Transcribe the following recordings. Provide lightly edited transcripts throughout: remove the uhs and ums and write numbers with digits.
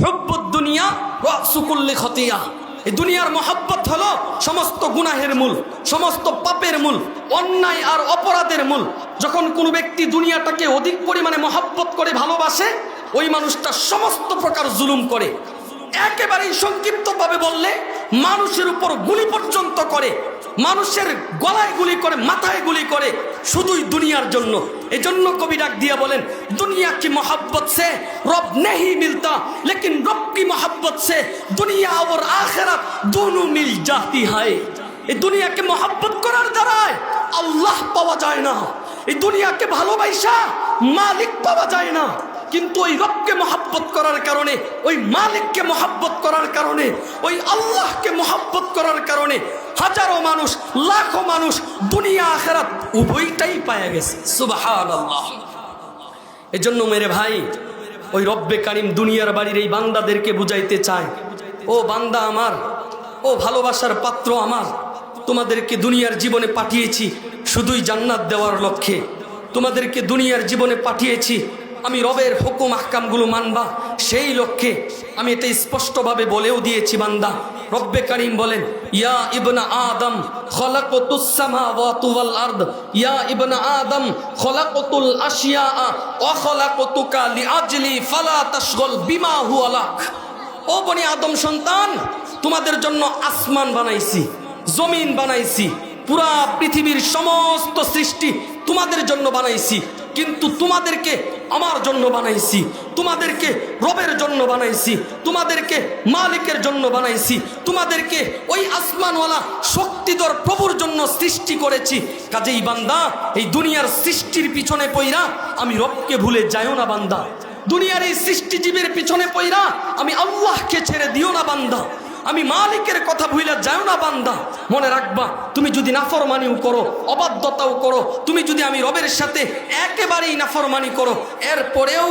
হুব্বুদ দুনিয়া রাসু কুল্লি খতিয়া। এই দুনিয়ার মহব্বত হলো সমস্ত গুনাহের মূল, সমস্ত পাপের মূল, অন্যায় আর অপরাধের মূল। যখন কোনো ব্যক্তি দুনিয়াটাকে অধিক পরিমাণে মহব্বত করে ভালোবাসে, ওই মানুষটা সমস্ত প্রকার জুলুম করে। একেবারেই সংক্ষিপ্তভাবে বললে মানুষের উপর গুলি পর্যন্ত করে, মানুষের গলায় গুলি করে, মাথায় গুলি করে, শুধুই দুনিয়ার জন্য। এজন্য কবি ডাক দিয়া বলেন, দুনিয়া কি মোহব্বত সে রব নেহি মিলতা, লেকিন রব কি মোহব্বত সে দুনিয়া और आखिरत दोनों मिल जाती है। এই দুনিয়াকে মোহব্বত করার দ্বারায় আল্লাহ পাওয়া যায় না, এই দুনিয়াকে ভালোবাসা মালিক পাওয়া যায় না। কিন্তু ওই রবকে মহব্বত করার কারণে, ওই মালিককে মহব্বত করার কারণে, ওই আল্লাহকে মহব্বত করার কারণে হাজারো মানুষ, লাখো মানুষ দুনিয়া আখিরাত উভয়টাই পায়া গেছে। সুবহানাল্লাহ। এজন্য মেরে ভাই, ওই রব্বে কারিম দুনিয়ার বাড়ির এই বান্দাদেরকে বুঝাইতে চায়, ও বান্দা আমার, ও ভালোবাসার পাত্র আমার, তোমাদেরকে দুনিয়ার জীবনে পাঠিয়েছি শুধুই জান্নাত দেওয়ার লক্ষ্যে। তোমাদেরকে দুনিয়ার জীবনে পাঠিয়েছি আমি রবের হুকুম আহকামগুলো মানবা সেই লক্ষ্যে। আমি এটা স্পষ্টভাবে বলেও দিয়েছি বান্দা। রব্বে কারিম বলেন, ইয়া ইবনা আদম খলাকতুস সামাওয়াতি ওয়াল আরদ, ইয়া ইবনা আদম খলাকতুল আশিয়া ওয়া খলাকতুকা লিআজলি ফালা তাশগল বিমা হুয়া লাক। ও বনি আদম সন্তান, তোমাদের জন্য আসমান বানাইছি, জমিন বানাইছি, পুরা পৃথিবীর সমস্ত সৃষ্টি তোমাদের জন্য বানাইছি। কিন্তু তোমাদেরকে আমার জন্য বানাইছি, তোমাদেরকে রবের জন্য বানাইছি, তোমাদেরকে মালিকের জন্য বানাইছি, তোমাদেরকে ওই আসমানওয়ালা শক্তিধর প্রভুর জন্য সৃষ্টি করেছি। কাজেই বান্দা, এই দুনিয়ার সৃষ্টির পিছনে পইরা আমি রবকে ভুলে যাইও না বান্দা। দুনিয়ার এই সৃষ্টিজীবের পিছনে পইরা আমি আল্লাহকে ছেড়ে দিও না বান্দা। আমি মালিকের কথা ভুলে যাও না বান্দা। মনে রাখবা, তুমি যদি নাফরমানিও করো, অবাধ্যতাও করো, তুমি যদি আমি রবের সাথে একেবারেই নাফরমানি করো, এরপরেও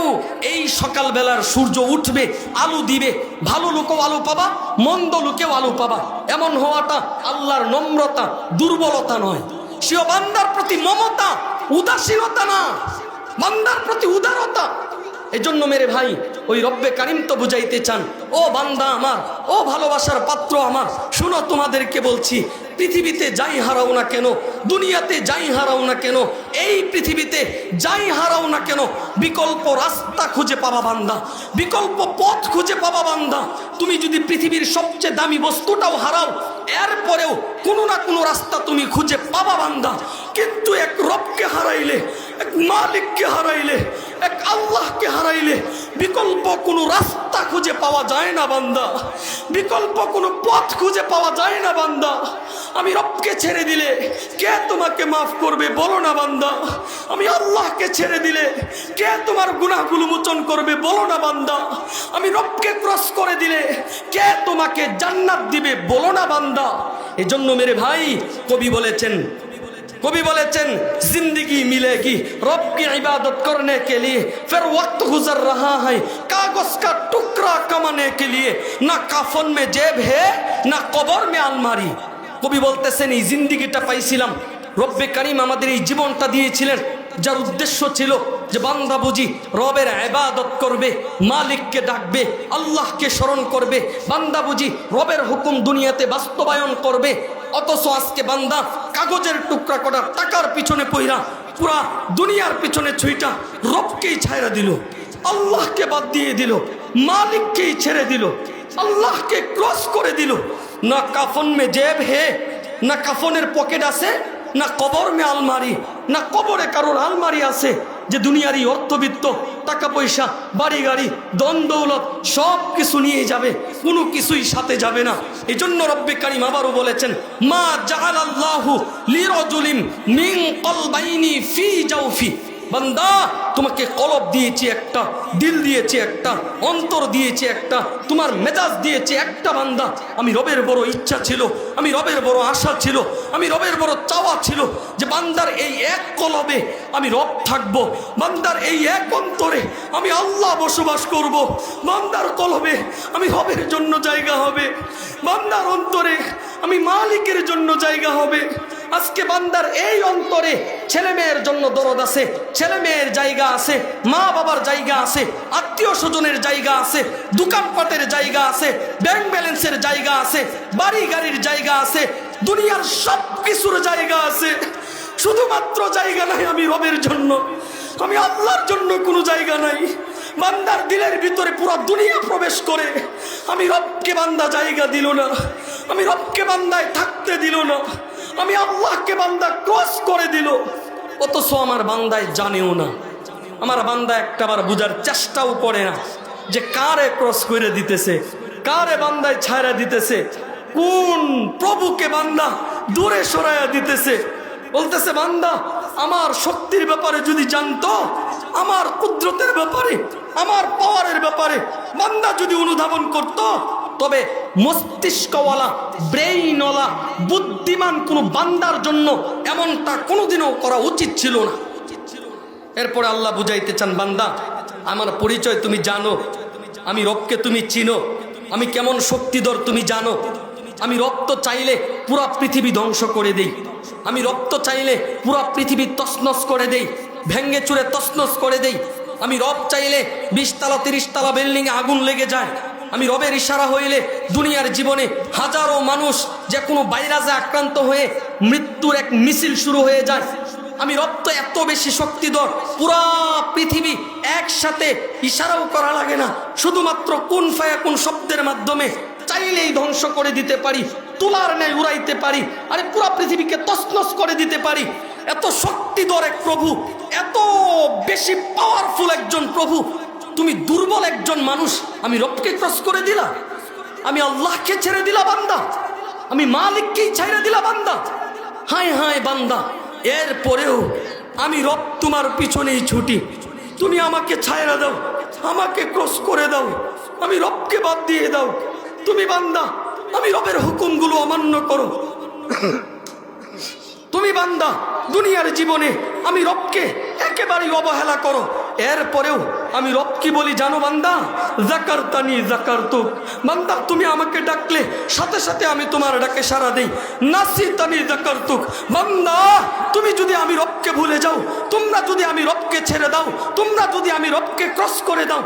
এই সকালবেলার সূর্য উঠবে, আলো দিবে। ভালো লোকেও আলো পাবা, মন্দ লোকেও আলো পাবা। এমন হওয়াটা আল্লাহর নম্রতা, দুর্বলতা নয়। সেও বান্দার প্রতি মমতা, উদাসীনতা না, বান্দার প্রতি উদারতা। এই জন্য মেরে ভাই, ওই রব্বে কারিম তো বুঝাইতে চান, ও বান্দা আমার, ও ভালোবাসার পাত্র আমার, শুনো তোমাদেরকে বলছি, পৃথিবীতে যাই হারাও না কেন, দুনিয়াতে যাই হারাও না কেন, এই পৃথিবীতে যাই হারাও না কেন, বিকল্প রাস্তা খুঁজে পাবা বান্দা, বিকল্প পথ খুঁজে পাবা বান্দা। তুমি যদি পৃথিবীর সবচেয়ে দামি বস্তুটাও হারাও, এরপরেও কোনো না কোনো রাস্তা তুমি খুঁজে পাবা বান্দা। কিন্তু এক রবকে হারাইলে, এক মালিককে হারাইলে, এক আল্লাহকে হারাইলে বিকল্প কোনো রাস্তা খুঁজে পাওয়া যায় না বান্দা, বিকল্প কোনো পথ খুঁজে পাওয়া যায় না বান্দা। আমি রবকে ছেড়ে দিলে কে তোমাকে মাফ করবে বলো না বান্দা। আমি আল্লাহকে ছেড়ে দিলে কে তোমার গুনাহগুলো মোচন করবে বলো না বান্দা। আমি রবকে ক্রস করে দিলে কে তোমাকে জান্নাত দিবে বলো না বান্দা। এজন্য মেরে ভাই, कवि बोलेचन जिंदगी मिलेगी रब की इबादत करने के लिए, फिर वक्त गुजर रहा है कागज का टुकड़ा कमाने के लिए, ना काफन में जेब है ना कबर में अलमारी। कवि बोलतेছেন এই জিন্দেগিটা পাইছিলাম, রব্বে কারিম আমাদের এই জীবনটা দিয়েছিলেন, যার উদ্দেশ্য ছিল যে বান্দা বুঝি রবের ইবাদত করবে, মালিককে ডাকবে, আল্লাহকে স্মরণ করবে, বান্দা বুঝি রবের হুকুম দুনিয়াতে বাস্তবায়ন করবে। অথচ আজকে বান্দা কাগজের টুকরা কটা টাকার পিছনে পইরা পুরা দুনিয়ার পিছনে ছুইটা রবকেই ছাইরা দিল, আল্লাহকে বাদ দিয়ে দিল, মালিককেই ছেড়ে দিল, আল্লাহকে ক্রস করে দিল। না কাফন মে জেব হে, না কাফনের পকেট আছে, না কবর মে আলমারি, না কবরে কারোর আলমারি আছে যে দুনিয়ারই অর্থবিত্ত, টাকা পয়সা, বাড়ি গাড়ি, ধন দৌলত সব কিছু নিয়ে যাবে, কোনো কিছুই সাথে যাবে না। এই জন্য রব্বে কারিম আবারও বলেছেন, মা জাআলাল্লাহু লিরাজুলিন মিন কলবাইনি ফি জাওফি। বান্দা, তোমাকে কলব দিয়েছি একটা, দিল দিয়েছি একটা, অন্তর দিয়েছি একটা, তোমার মেজাজ দিয়েছি একটা বান্দা। আমি রবের বড় ইচ্ছা ছিল, আমি রবের বড় আশা ছিল, আমি রবের বড় চাওয়া ছিল যে বান্দার এই এক কলবে আমি রব থাকব, বান্দার এই এক অন্তরে আমি আল্লাহ বসবাস করব, বান্দার কলবে আমি রবের জন্য জায়গা হবে, বান্দার অন্তরে আমি মালিকের জন্য জায়গা হবে, আজকে বান্দার এই অন্তরে ছেলে মেয়ের জন্য দরদ আছে, ছেলে মেয়ের জায়গা আছে, মা বাবার জায়গা আছে, আত্মীয় স্বজনের জায়গা আছে, দোকানপাটের জায়গা আছে, ব্যাংক ব্যালেন্সের জায়গা আছে, বাড়ি গাড়ির জায়গা আছে, দুনিয়ার সব কিছুর জায়গা আছে। শুধুমাত্র জায়গা নাই আমি রবের জন্য, আমি আল্লাহর জন্য কোনো জায়গা নাই। বান্দার দিলের ভিতরে পুরো দুনিয়া প্রবেশ করে, আমি রবকে বান্দা জায়গা দিল না, আমি রবকে বান্দায় থাকতে দিল না, আমি আল্লাহকে বান্দা ক্রস করে দিল। অথচ আমার বান্দায় জানেও না, আমার বান্দা একটাবার বুঝার চেষ্টাও করে না যে কারে ক্রস করে দিতেছে, কারে বান্দায় ছায়া দিতেছে, কোন প্রভুকে বান্দা দূরে সরাইয়া দিতেছে। বলতেছে বান্দা আমার শক্তির ব্যাপারে যদি জানতো, আমার কুদরতের ব্যাপারে, আমার পাওয়ারের ব্যাপারে বান্দা যদি অনুধাবন করত, তবে মস্তিষ্কওয়ালা ব্রেইনওয়ালা বুদ্ধিমান কোনো বান্দার জন্য এমনটা কোনোদিনও করা উচিত ছিল না। এরপরে আল্লাহ বুঝাইতে চান, বান্দা আমার পরিচয় তুমি জানো, আমি রবকে তুমি চিনো, আমি কেমন শক্তিধর তুমি জানো। আমি রক্ত চাইলে পুরা পৃথিবী ধ্বংস করে দেই, আমি রক্ত চাইলে পুরা পৃথিবী তছনছ করে দেই, ভেঙ্গে চুরে তছনছ করে দেই। আমি রব চাইলে 20 তলা 30 তলা বিল্ডিংয়ে আগুন লেগে যায়। আমি রবের ইশারা হইলে দুনিয়ার জীবনে হাজারো মানুষ যে কোনো ভাইরাসে আক্রান্ত হয়ে মৃত্যুর এক মিছিল শুরু হয়ে যায়। আমি রব তো এত বেশি শক্তিধর, পুরা পৃথিবী একসাথে ইশারাও করা লাগে না, শুধুমাত্র কুন ফায়াকুন শব্দের মাধ্যমে চাইলেই ধ্বংস করে দিতে পারি, তুলার ন্যায় উড়াইতে পারি, আরে পুরা পৃথিবীকে তছনছ করে দিতে পারি। এত শক্তিধর এক প্রভু, এত বেশি পাওয়ারফুল একজন প্রভু, তুমি দুর্বল একজন মানুষ আমি রবকে ক্রস করে দিলা, আমি আল্লাহকে ছেড়ে দিলা বান্দা, আমি মালিককেই ছেড়ে দিলা বান্দা। হায় হায় বান্দা, এরপরেও আমি রব তোমার পিছনেই ছুটি, তুমি আমাকে ছায়রা দাও, আমাকে ক্রস করে দাও, আমি রবকে বাদ দিয়ে দাও। তুমি বান্দা আমি রবের হুকুমগুলো অমান্য করো, তুমি বান্দা দুনিয়ার জীবনে আমি রবকে একেবারেই অবহেলা করো। এরপরেও আমি রব কি বলি জানো বান্দা, যাকারতানি যাকারতুক, বান্দা তুমি আমাকে ডাকলে সাথে সাথে আমি তোমার ডাকে সাড়া দেই। নাসিতানি যাকারতুক, বান্দা তুমি যদি আমি রবকে ভুলে যাও, তোমরা যদি আমি রবকে ছেড়ে দাও, তোমরা যদি আমি রবকে ক্রস করে দাও,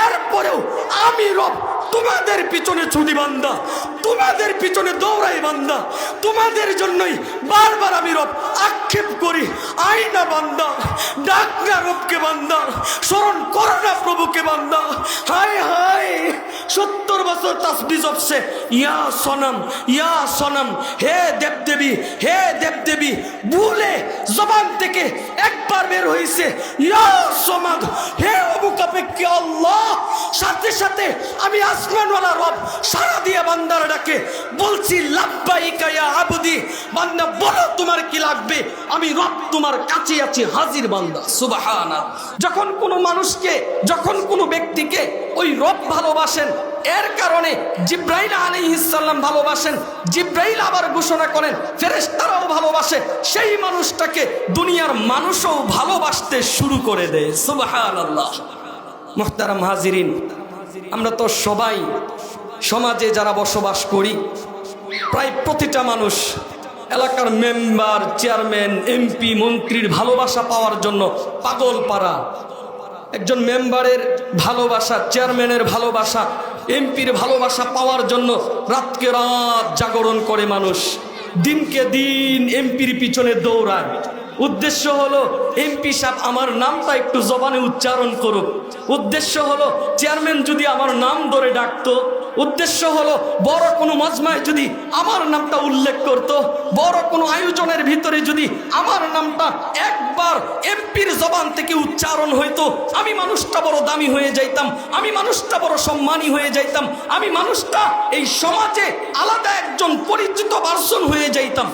এরপরেও আমি রব তোমাদের পিছনে ছুটি বান্দা, তোমাদের পিছনে দৌড়াই বান্দা, তোমাদের জন্যই বারবার আমি রব আক্ষেপ করি। আইনা বান্দা, ডাক না রবকে বান্দা, স্মরণ করো না প্রভুকে বান্দা। হায় হায় 70 বছর তাসবিহ জপছে, ইয়া সনম ইয়া সনম, হে দেবদেবী হে দেবদেবী, ভুলে জবান থেকে একবার বের হয়েছে ইয়া সমাদ, হে অবুকাপেক্ষে আল্লাহ। সাথে সাথে আমি আসমানওয়ালা রব সারা দিয়ে বান্দার ডাকে বলছি লাব্বাইকা ইয়া আবদি, বান্দা বলো তোমার কি লাগবে, আমি রব তোমার কাছে আছি হাজির বান্দা। সুবহানাল্লাহ। যখন কোনো মানুষকে, যখন কোনো ব্যক্তিকে ওই রব ভালোবাসেন, এর কারণে জিব্রাইল আলাইহিস সালাম ভালোবাসেন, জিব্রাইল আবার ঘোষণা করেন ফেরেশতারাও ভালোবাসে, সেই মানুষটাকে দুনিয়ার মানুষও ভালোবাসতে শুরু করে দেয়। সুবহানাল্লাহ। মুহতারাম হাজিরিন, আমরা তো সবাই সমাজে যারা বসবাস করি, প্রায় প্রতিটা মানুষ এলাকার মেম্বার, চেয়ারম্যান, এমপি, মন্ত্রীর ভালোবাসা পাওয়ার জন্য পাগল পারা। একজন মেম্বারের ভালোবাসা, চেয়ারম্যানের ভালোবাসা, এমপির ভালোবাসা পাওয়ার জন্য রাতকে রাত জাগরণ করে মানুষ, দিনকে দিন এমপির পিছনে দৌড়ায়। উদ্দেশ্য হলো এমপি সাহেব আমার নামটা একটু জবানে উচ্চারণ করুক, উদ্দেশ্য হলো চেয়ারম্যান যদি আমার নাম ধরে ডাকতো, উদ্দেশ্য হলো বড় কোনো মজমায় যদি আমার নামটা উল্লেখ করত, বড় কোনো আয়োজনের ভিতরে যদি আমার নামটা একবার এমপির জবান থেকে উচ্চারণ হইতো, আমি মানুষটা বড় দামি হয়ে যাইতাম, আমি মানুষটা বড় সম্মানী হয়ে যাইতাম, আমি মানুষটা এই সমাজে আলাদা একজন পরিচিত পার্সন হয়ে যাইতাম।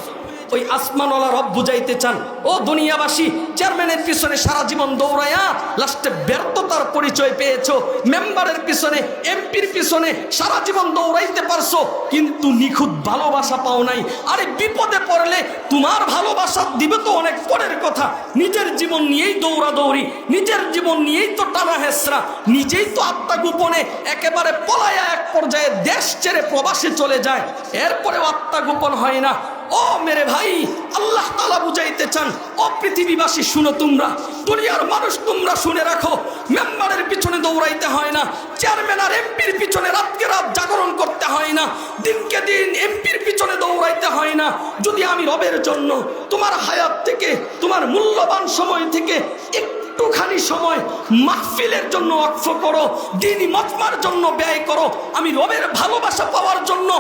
ওই আসমানওয়ালা রব বুঝাইতে চান, ও দুনিয়াবাসী, চেয়ারম্যানের পিছনে সারা জীবন দৌড়ায়া লাস্টে ব্যর্থতার পরিচয় পেয়েছো, মেম্বারের পিছনে, এমপির পিছনে সারা জীবন দৌড়াইতে পারছো, কিন্তু নিখুঁত ভালোবাসা পাও নাই। আরে বিপদে পড়লে তোমার ভালোবাসা দিবে তো অনেক পরের কথা, নিজের জীবন নিয়েই দৌড়াদৌড়ি, নিজের জীবন নিয়েই তো টানা হেসরা, নিজেই তো আত্মগোপনে একেবারে পলায়া এক পর্যায়ে দেশ ছেড়ে প্রবাসে চলে যায়, এরপরেও আত্মগোপন হয় না। ও মেরে ভাই, আল্লাহ তাআলা বুঝাইতে চান, ও পৃথিবীবাসী শুনো, তোমরা দুনিয়ার মানুষ তোমরা শুনে রাখো, মেম্বারের পিছনে দৌড়াইতে হয় না, চেয়ারম্যান আর এমপির পিছনে রাতকে রাত জাগরণ করতে হয় না, দিনকে দিন এমপির পিছনে দৌড়াইতে হয় না। যদি আমি রবের জন্য তোমার হায়াত থেকে, তোমার মূল্যবান সময় থেকে একটুখানি সময় মাহফিলের জন্য ওয়াকফ করো, দ্বীনি মজমার জন্য ব্যয় করো, আমি রবের ভালোবাসা পাওয়ার জন্য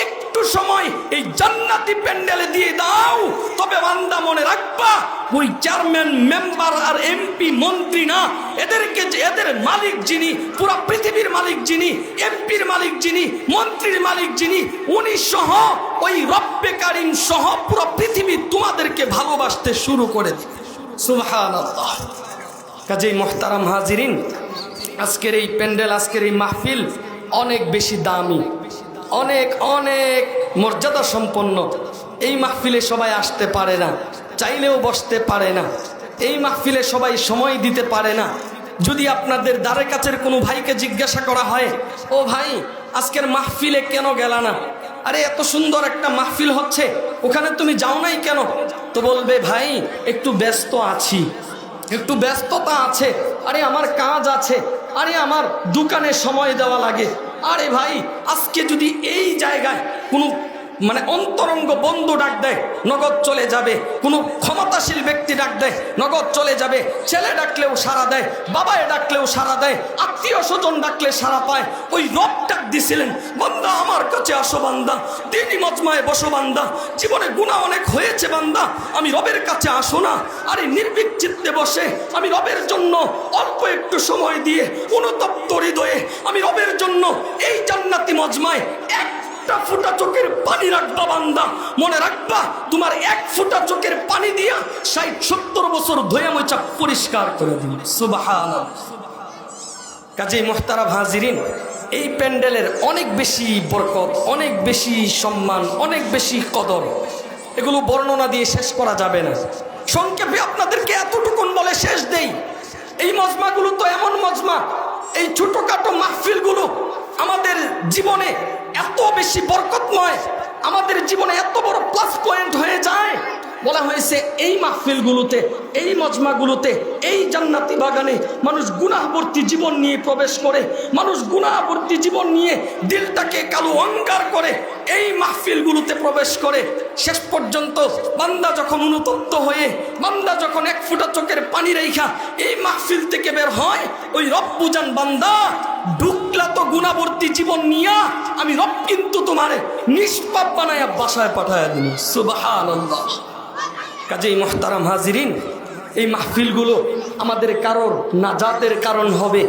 একটু সময় এই জান্নাতি প্যান্ডেলে দিয়ে দাও, তবে বান্দা মনে রাখবা, ওই চেয়ারম্যান, মেম্বার আর এমপি, মন্ত্রী না, এদেরকে এদের মালিক যিনি, পুরো পৃথিবীর মালিক যিনি, এমপির মালিক যিনি, মন্ত্রীর মালিক যিনি, উনি সহ ওই রব্বে কারিম সহ পুরো পৃথিবী তোমাদেরকে ভালোবাসতে শুরু করে দিবে। সুবহানাল্লাহ। কাজেই মুহতারাম হাজিরিন, আজকের এই প্যান্ডেল, আজকের এই মাহফিল অনেক বেশি দামি, অনেক অনেক মর্যাদা সম্পন্ন। এই মাহফিলে সবাই আসতে পারে না, চাইলেও বসতে পারে না, এই মাহফিলে সবাই সময় দিতে পারে না। যদি আপনাদের দ্বারের কাছের কোনো ভাইকে জিজ্ঞাসা করা হয়, ও ভাই আজকের মাহফিলে কেন গেলা না, আরে এত সুন্দর একটা মাহফিল হচ্ছে, ওখানে তুমি যাও নাই কেন, তো বলবে ভাই একটু ব্যস্ত আছি, একটু ব্যস্ততা আছে, আরে আমার কাজ আছে, আরে আমার দোকানে সময় দেওয়া লাগে। আরে ভাই আজকে যদি এই জায়গায় কোনো অন্তরঙ্গ বন্ধু ডাক দেয়, নগদ চলে যাবে, কোনো ক্ষমতাশীল ব্যক্তি ডাক দেয়, নগদ চলে যাবে, ছেলে ডাকলেও সাড়া দেয়, বাবায় ডাকলেও সাড়া দেয়, আত্মীয় স্বজন ডাকলে সাড়া পায়। ওই রব ডাক দিছিলেন, বান্দা আমার কাছে আসো, বান্দা দ্বীনি মজমায় বসো, বান্দা জীবনে গুনাহ অনেক হয়েছে, বান্দা আমি রবের কাছে আসো না। আরে নির্ভীক চিত্তে বসে আমি রবের জন্য অল্প একটু সময় দিয়ে অনুতপ্ত হৃদয়ে আমি রবের জন্য এই জান্নাতি মজমায় একটা ফোঁটা চোখের পানি রাখবা, বান্দা মনে রাখবা, তোমার এক ফোঁটা চোখের পানি দিয়া 60-70 বছর ধোয়া মোছা পরিষ্কার করে দিল। সুবহানাল্লাহ। কাজেই মুহতারাম হাজিরিন, এই প্যান্ডেলের অনেক বেশি বরকত, অনেক বেশি সম্মান, অনেক বেশি কদর, এগুলো বর্ণনা দিয়ে শেষ করা যাবে না। সংক্ষেপে আপনাদেরকে এতটুকুন বলে শেষ দেই, এই মজমাগুলো তো এমন মজমা, এই ছোটখাটো মাহফিলগুলো আমাদের জীবনে এত বেশি বরকতময়, আমাদের জীবনে এত বড় প্লাস পয়েন্ট হয়ে যায়। বলা হয়েছে এই মাহফিলগুলোতে, এই মজমাগুলোতে, এই জান্নাতি বাগানে মানুষ গুনাহবর্তী জীবন নিয়ে প্রবেশ করে, মানুষ গুনাহবর্তী জীবন নিয়ে দিলটাকে কালো অঙ্গার করে এই মাহফিলগুলোতে প্রবেশ করে। শেষ পর্যন্ত বান্দা যখন অনুতপ্ত হয়ে, বান্দা যখন এক ফোঁটা চোখের পানি রেখা এই মাহফিল থেকে বের হয়, ওই রব বুঝান, বান্দা ঢুকলা তো গুনাহবর্তী জীবন নিয়া, আমি রব কিন্তু তোমারে নিষ্পাপ বানায়া বাসায় পাঠায়া দিন। সুবহানাল্লাহ। কাজেই মুহতারাম হাজিরিন, এই মাহফিলগুলো আমাদের কারোর নাজাতের কারণ হবে,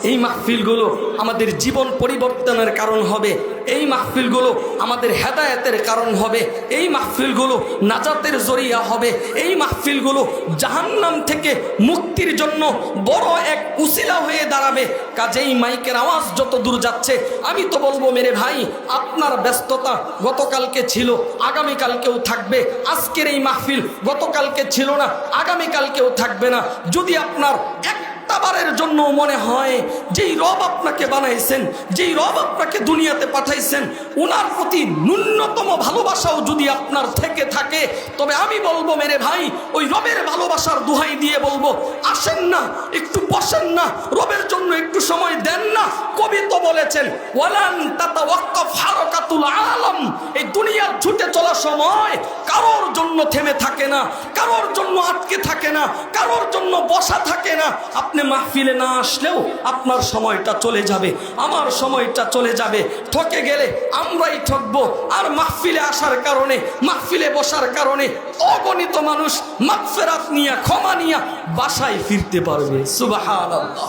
এই মাহফিলগুলো আমাদের জীবন পরিবর্তনের কারণ হবে, এই মাহফিলগুলো আমাদের হেদায়েতের কারণ হবে, এই মাহফিলগুলো নাজাতের জরিয়া হবে, এই মাহফিলগুলো জাহান্নাম থেকে মুক্তির জন্য বড় এক উসিলা হয়ে দাঁড়াবে। কাজেই মাইকের আওয়াজ যত দূর যাচ্ছে, আমি তো বলবো মেরে ভাই, আপনার ব্যস্ততা গতকালকে ছিল, আগামীকালকেও থাকবে। আজকের এই মাহফিল গতকালকে ছিল না, আগামীকালকেও থাকবে না। যদি আপনার একবারের জন্য মনে হয় যেই রব আপনাকে বানাইছেন, যেই রব আপনাকে দুনিয়াতে পাঠাইছেন, ওনার প্রতি ন্যূনতম ভালোবাসাও যদি আপনার থেকে থাকে, তবে আমি বলবো মেরে ভাই, ওই রবের ভালোবাসার দোহাই দিয়ে বলবো, আসেন না, একটু বসেন না, রবের জন্য একটু সময় দেন না। কবি তো বলেছেন, ওয়ালান তাতাওয়াক্কাফ হারাকাতুল আলম, এই দুনিয়ার ছুটে চলা সময় কারোর জন্য থেমে থাকে না, কারোর জন্য আটকে থাকে না, কারোর জন্য বসা থাকে না। আপনি মাহফিলে না আসলেও আপনার সময়টা চলে যাবে, আমার সময়টা চলে যাবে, ঠকে গেলে আমরাই ঠকবো। আর মাহফিলে আসার কারণে, মাহফিলে বসার কারণে অগণিত মানুষ মাগফিরাত নিয়ে, ক্ষমা নিয়ে বাসায় ফিরতে পারবে। সুবহানাল্লাহ।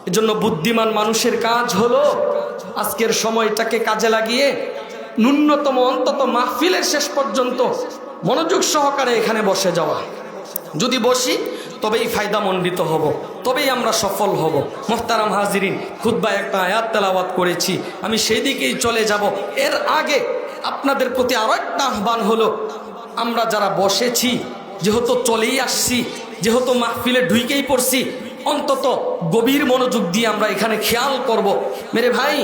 এজন্য বুদ্ধিমান মানুষের কাজ হলো আজকের সময়টাকে কাজে লাগিয়ে ন্যূনতম অন্তত মাহফিলের শেষ পর্যন্ত মনোযোগ সহকারে এখানে বসে যাওয়া। যদি বসি তবেই ফায়দামণ্ডিত হব, তবেই আমরা সফল হব। মুহতারাম হাজিরিন, খুতবায় একটা আয়াত তেলাওয়াত করেছি, আমি সেই দিকেই চলে যাব। এর আগে আপনাদের প্রতি আরো একটা আহ্বান হলো, আমরা যারা বসেছি, যেহেতু চলেই আসছি, যেহেতু মাহফিলে ঢুকেই পড়ছি, অন্তত গভীর মনোযোগ দিয়ে আমরা এখানে খেয়াল করব। মেরে ভাই,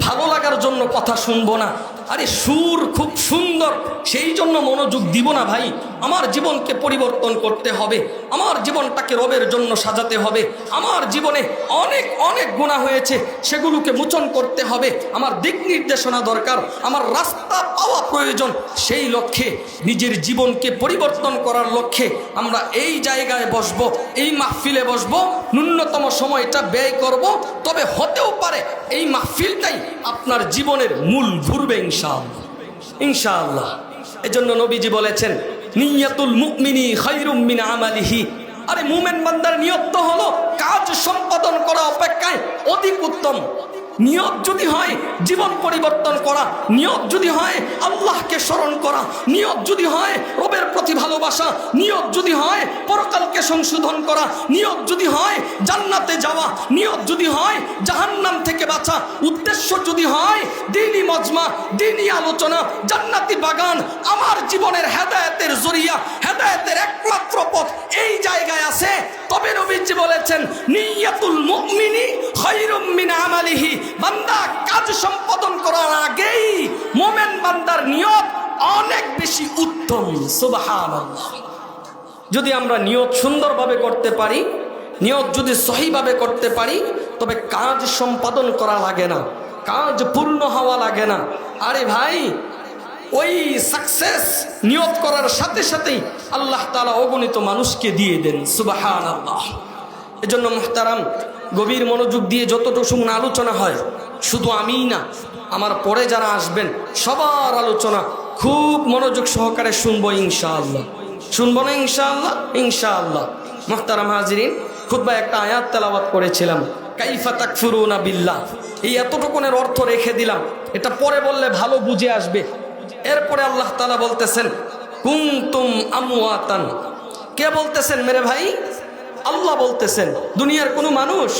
ভালো লাগার জন্য কথা শুনবো না, আরে সুর খুব সুন্দর, সেই জন্য মনোযোগ দিব না ভাই। আমার জীবনকে পরিবর্তন করতে হবে, আমার জীবনটাকে রবের জন্য সাজাতে হবে। আমার জীবনে অনেক অনেক গুনাহ হয়েছে, সেগুলোকে মোচন করতে হবে। আমার দিক নির্দেশনা দরকার, আমার রাস্তা পাওয়া প্রয়োজন। সেই লক্ষ্যে, নিজের জীবনকে পরিবর্তন করার লক্ষ্যে আমরা এই জায়গায় বসবো, এই মাহফিলে বসবো, ন্যূনতম সময়টা ব্যয় করব। তবে হতেও পারে এই মাহফিলটাই আপনার জীবনের মূল ঘুরবে ইনশাআল্লাহ, ইনশাআল্লাহ। এজন্য নবীজি বলেছেন, নিয়াতুল মুমিনি খায়রুম মিন আমালিহি। আরে মুমিন বান্দার নিয়ত তো হলো কাজ সম্পাদন করা অপেক্ষায় অধিক উত্তম। নিয়ত যদি হয় জীবন পরিবর্তন করা, নিয়ত যদি হয় আল্লাহকে স্মরণ করা, নিয়ত যদি হয় রবের প্রতি ভালোবাসা, নিয়ত যদি হয় পরকালকে সংশোধন করা, নিয়ত যদি হয় জান্নাতে যাওয়া, নিয়ত যদি হয় জাহান্নাম থেকে বাঁচা, উদ্দেশ্য যদি হয় দ্বীনি মজমা, দ্বীনি আলোচনা, জান্নাতি বাগান, আমার জীবনের হেদায়েতের জরিয়া, হেদায়েতের একমাত্র পথ এই জায়গায় আছে, তবে নবীজি বলেছেন নিয়াতুল মুমিনি খায়রুম মিন আমালিহি। বান্দা কাজ সম্পাদন করার আগেই মুমিন বান্দার নিয়ত অনেক বেশি উত্তম। সুবহানাল্লাহ। যদি আমরা নিয়ত সুন্দরভাবে করতে পারি, নিয়ত যদি সহিভাবে করতে পারি, তবে কাজ সম্পাদন করা লাগে না, কাজ পূর্ণ হওয়া লাগে না। আরে ভাই, ওই সাকসেস নিয়ত করার সাথে সাথেই আল্লাহ তাআলা অগণিত মানুষকে দিয়ে দেন। সুবহানাল্লাহ। এজন্য মুহতারাম, গভীর মনোযোগ দিয়ে যতটুকু শুনুন, আলোচনা হয় শুধু আমিই না, আমার পরে যারা আসবেন সবার আলোচনা খুব মনোযোগ সহকারে শুনবো ইনশাআল্লাহ। শুনবো না ইনশাআল্লাহ? ইনশাআল্লাহ। মুহতারাম হাজিরিন, খুতবায় একটা আয়াত তেলাওয়াত করেছিলাম, কাইফা তাকফুরুনা বিল্লাহ। এই এতটুকুনের অর্থ রেখে দিলাম, এটা পরে বললে ভালো বুঝে আসবে। এরপরে আল্লাহ তাআলা বলতেছেন কুনতুম আমওয়াতান। কে বলতেছেন মেরে ভাই? আল্লাহ বলতেছেন। দুনিয়ার কোনো মানুষ,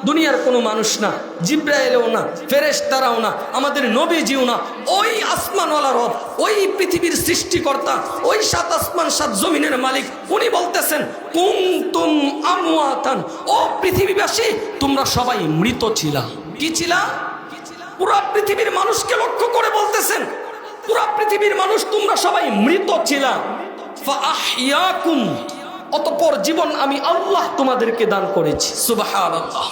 দুনিয়ার কোনো মানুষ না, জিব্রাইলও না, ফেরেশতারাও না, আমাদের নবীজিও না, ওই আসমানওয়ালা রব, ওই পৃথিবীর সৃষ্টিকর্তা, ওই ৭ আসমান ৭ জমিনের মালিক, উনি বলতেছেন কুনতুম আমওয়াতান। ও পৃথিবীবাসী, তোমরা সবাই মৃত ছিলা। কি ছিলা? পুরা পৃথিবীর মানুষকে লক্ষ্য করে বলতেছেন, পুরা পৃথিবীর মানুষ তোমরা সবাই মৃত ছিলা। ফাআহইয়াকুম, অতঃপর জীবন আমি আল্লাহ তোমাদেরকে দান করেছি। সুবহানাল্লাহ।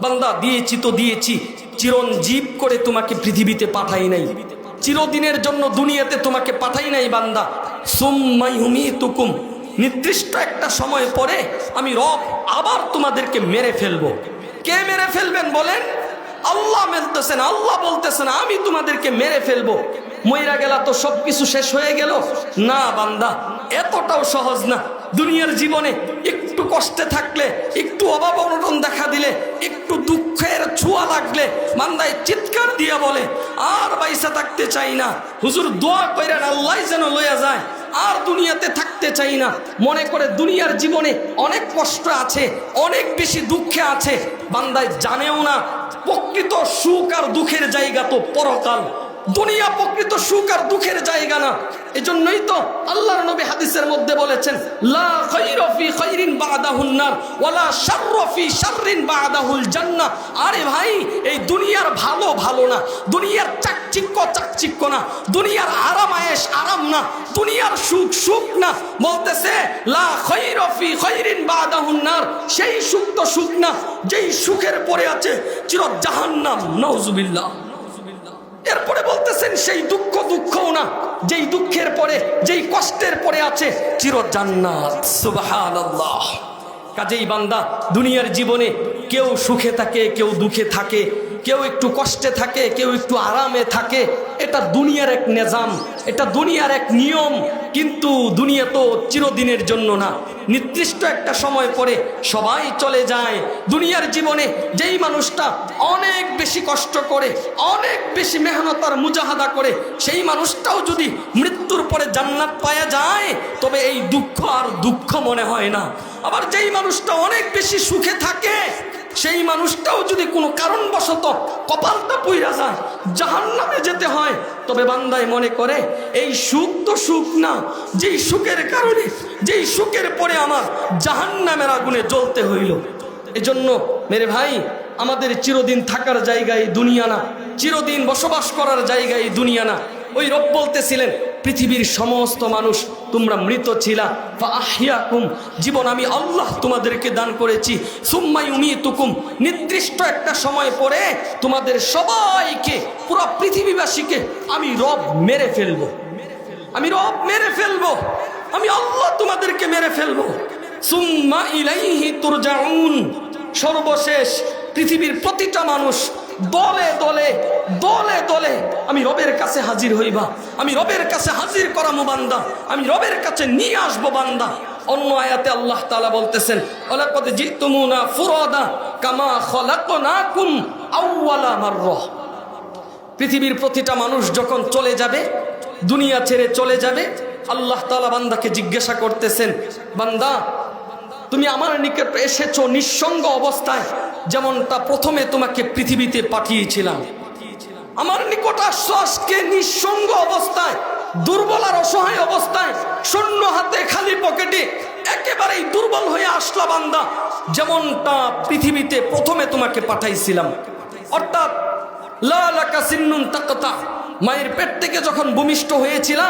বান্দা, দিয়েছি তো দিয়েছি, চিরঞ্জীব করে তোমাকে পৃথিবীতে পাঠাই নাই, চিরদিনের জন্য দুনিয়াতে তোমাকে পাঠাই নাই বান্দা। সুম্মা ইউমীতুকুম, নির্দিষ্ট একটা সময় পরে আমি রব আবার তোমাদেরকে মেরে ফেলবো। কে মেরে ফেলবেন বলেন? আল্লাহ মেলতেছেন, আল্লাহ বলতেছেন আমি তোমাদেরকে মেরে ফেলবো। মইরা গেলা তো সবকিছু শেষ হয়ে গেল? না বান্দা, এতটাও সহজ না। দুনিয়ার জীবনে একটু কষ্টে থাকলে, একটু অভাব অনটন দেখা দিলে, একটু দুঃখের ছোঁয়া লাগলে বান্দায় চিৎকার দিয়ে বলে আর বাইসা থাকতে চাই না, হুজুর দোয়া কইরেন আল্লাহ যেন লইয়া যায়, আর দুনিয়াতে থাকতে চাই না। মনে করে দুনিয়ার জীবনে অনেক কষ্ট আছে, অনেক বেশি দুঃখে আছে, বান্দায় জানেও না প্রকৃত সুখ আর দুঃখের জায়গা তো পরকাল। দুনিয়া প্রকৃত সুখ আর দুঃখের জায়গা না। এজন্যই তো আল্লাহর নবী হাদিসের মধ্যে বলেছেন লা খায়রা ফি খায়রিন বা'দাহুন নার ওয়ালা শাররা ফি শাররিন বা'দাহুল জান্নাহ। আরে ভাই, এই দুনিয়ার ভালো ভালো না, দুনিয়ার চাকচিক্য চাকচিক্য না, দুনিয়ার আরাম আয়েশ আরাম না, দুনিয়ার সুখ সুখ না। বলতেছে লা খায়রা ফি খায়রিন বা'দাহুন নার, সেই সুখ তো সুখ না যেই সুখের পরে আছে চির জাহান্নাম। নাউজুবিল্লাহ। এরপরে বলতেছেন সেই দুঃখ দুঃখও না যেই দুঃখের পরে, যেই কষ্টের পরে আছে চির জান্নাত। সুবহানাল্লাহ। কাজেই বান্দা, দুনিয়ার জীবনে কেউ সুখে থাকে, কেউ দুঃখে থাকে, কেউ একটু কষ্টে থাকে, কেউ একটু আরামে থাকে। এটা দুনিয়ার এক নিজাম, এটা দুনিয়ার এক নিয়ম। কিন্তু দুনিয়া তো চিরদিনের জন্য না, নির্দিষ্ট একটা সময় পরে সবাই চলে যায়। দুনিয়ার জীবনে যেই মানুষটা অনেক বেশি কষ্ট করে, অনেক বেশি মেহনত আর মুজাহাদা করে, সেই মানুষটাও যদি মৃত্যুর পরে জান্নাত পাওয়া যায়, তবে এই দুঃখ আর দুঃখ মনে হয় না। আবার যেই মানুষটা অনেক বেশি সুখে থাকে, সেই মানুষটাও যদি কোনো কারণবশত কপালটা পুইরা যায়, জাহান্নামে যেতে হয়, তবে বান্দায় মনে করে এই সুখ তো সুখ না, যেই সুখের কারণে, যেই সুখের পরে আমার জাহান্নামের আগুনে জ্বলতে হইল। এজন্য মেরে ভাই, আমাদের চিরদিন থাকার জায়গা এই দুনিয়া না, চিরদিন বসবাস করার জায়গা এই দুনিয়া না। ওই রব বলতেছিলেন, পৃথিবীর সমস্ত মানুষ তোমরা মৃত ছিলা, ফাআহইয়াকুম, জীবন আমি আল্লাহ তোমাদেরকে দান করেছি, সুম্মা ইউমীতুকুম, নির্দিষ্ট একটা সময় পরে তোমাদের সবাইকে, পুরো পৃথিবীবাসীকে আমি রব মেরে ফেলবো, আমি রব মেরে ফেলবো, আমি আল্লাহ তোমাদেরকে মেরে ফেলবো। সুম্মা ইলাইহি তুরজাউন, সর্বশেষ পৃথিবীর প্রতিটা মানুষ দলে দলে দলে দলে আমি রবের কাছে হাজির হইবা, আমি রবের কাছে হাজির করামু বান্দা, আমি রবের কাছে নিয়ে আসবো বান্দা। অন্য আয়াতে আল্লাহ তাআলা বলতেছেন, ওয়ালাকাদ জিতুমুনা ফুরাদা কামা খলাকনাকুম আউওয়ালা মাররা। পৃথিবীর প্রতিটা মানুষ যখন চলে যাবে, দুনিয়া ছেড়ে চলে যাবে, আল্লাহ তাআলা বান্দাকে জিজ্ঞাসা করতেছেন, বান্দা তুমি আমার নিকট এসেছো নিঃসঙ্গ অবস্থায়, যেমনটা প্রথমে তোমাকে পৃথিবীতে পাঠিয়েছিলাম। আমার নিকট আসছো আজকে নিঃসঙ্গ অবস্থায়, দুর্বল আর অসহায় অবস্থায়, শূন্য হাতে খালি পকেটে একেবারেই দুর্বল হয়ে আসলা বান্দা, যেমনটা পৃথিবীতে প্রথমে তোমাকে পাঠাইছিলাম। অর্থাৎ লা লাকা সিন্নুন তাকতা, মায়ের পেট থেকে যখন ভূমিষ্ঠ হয়েছিল,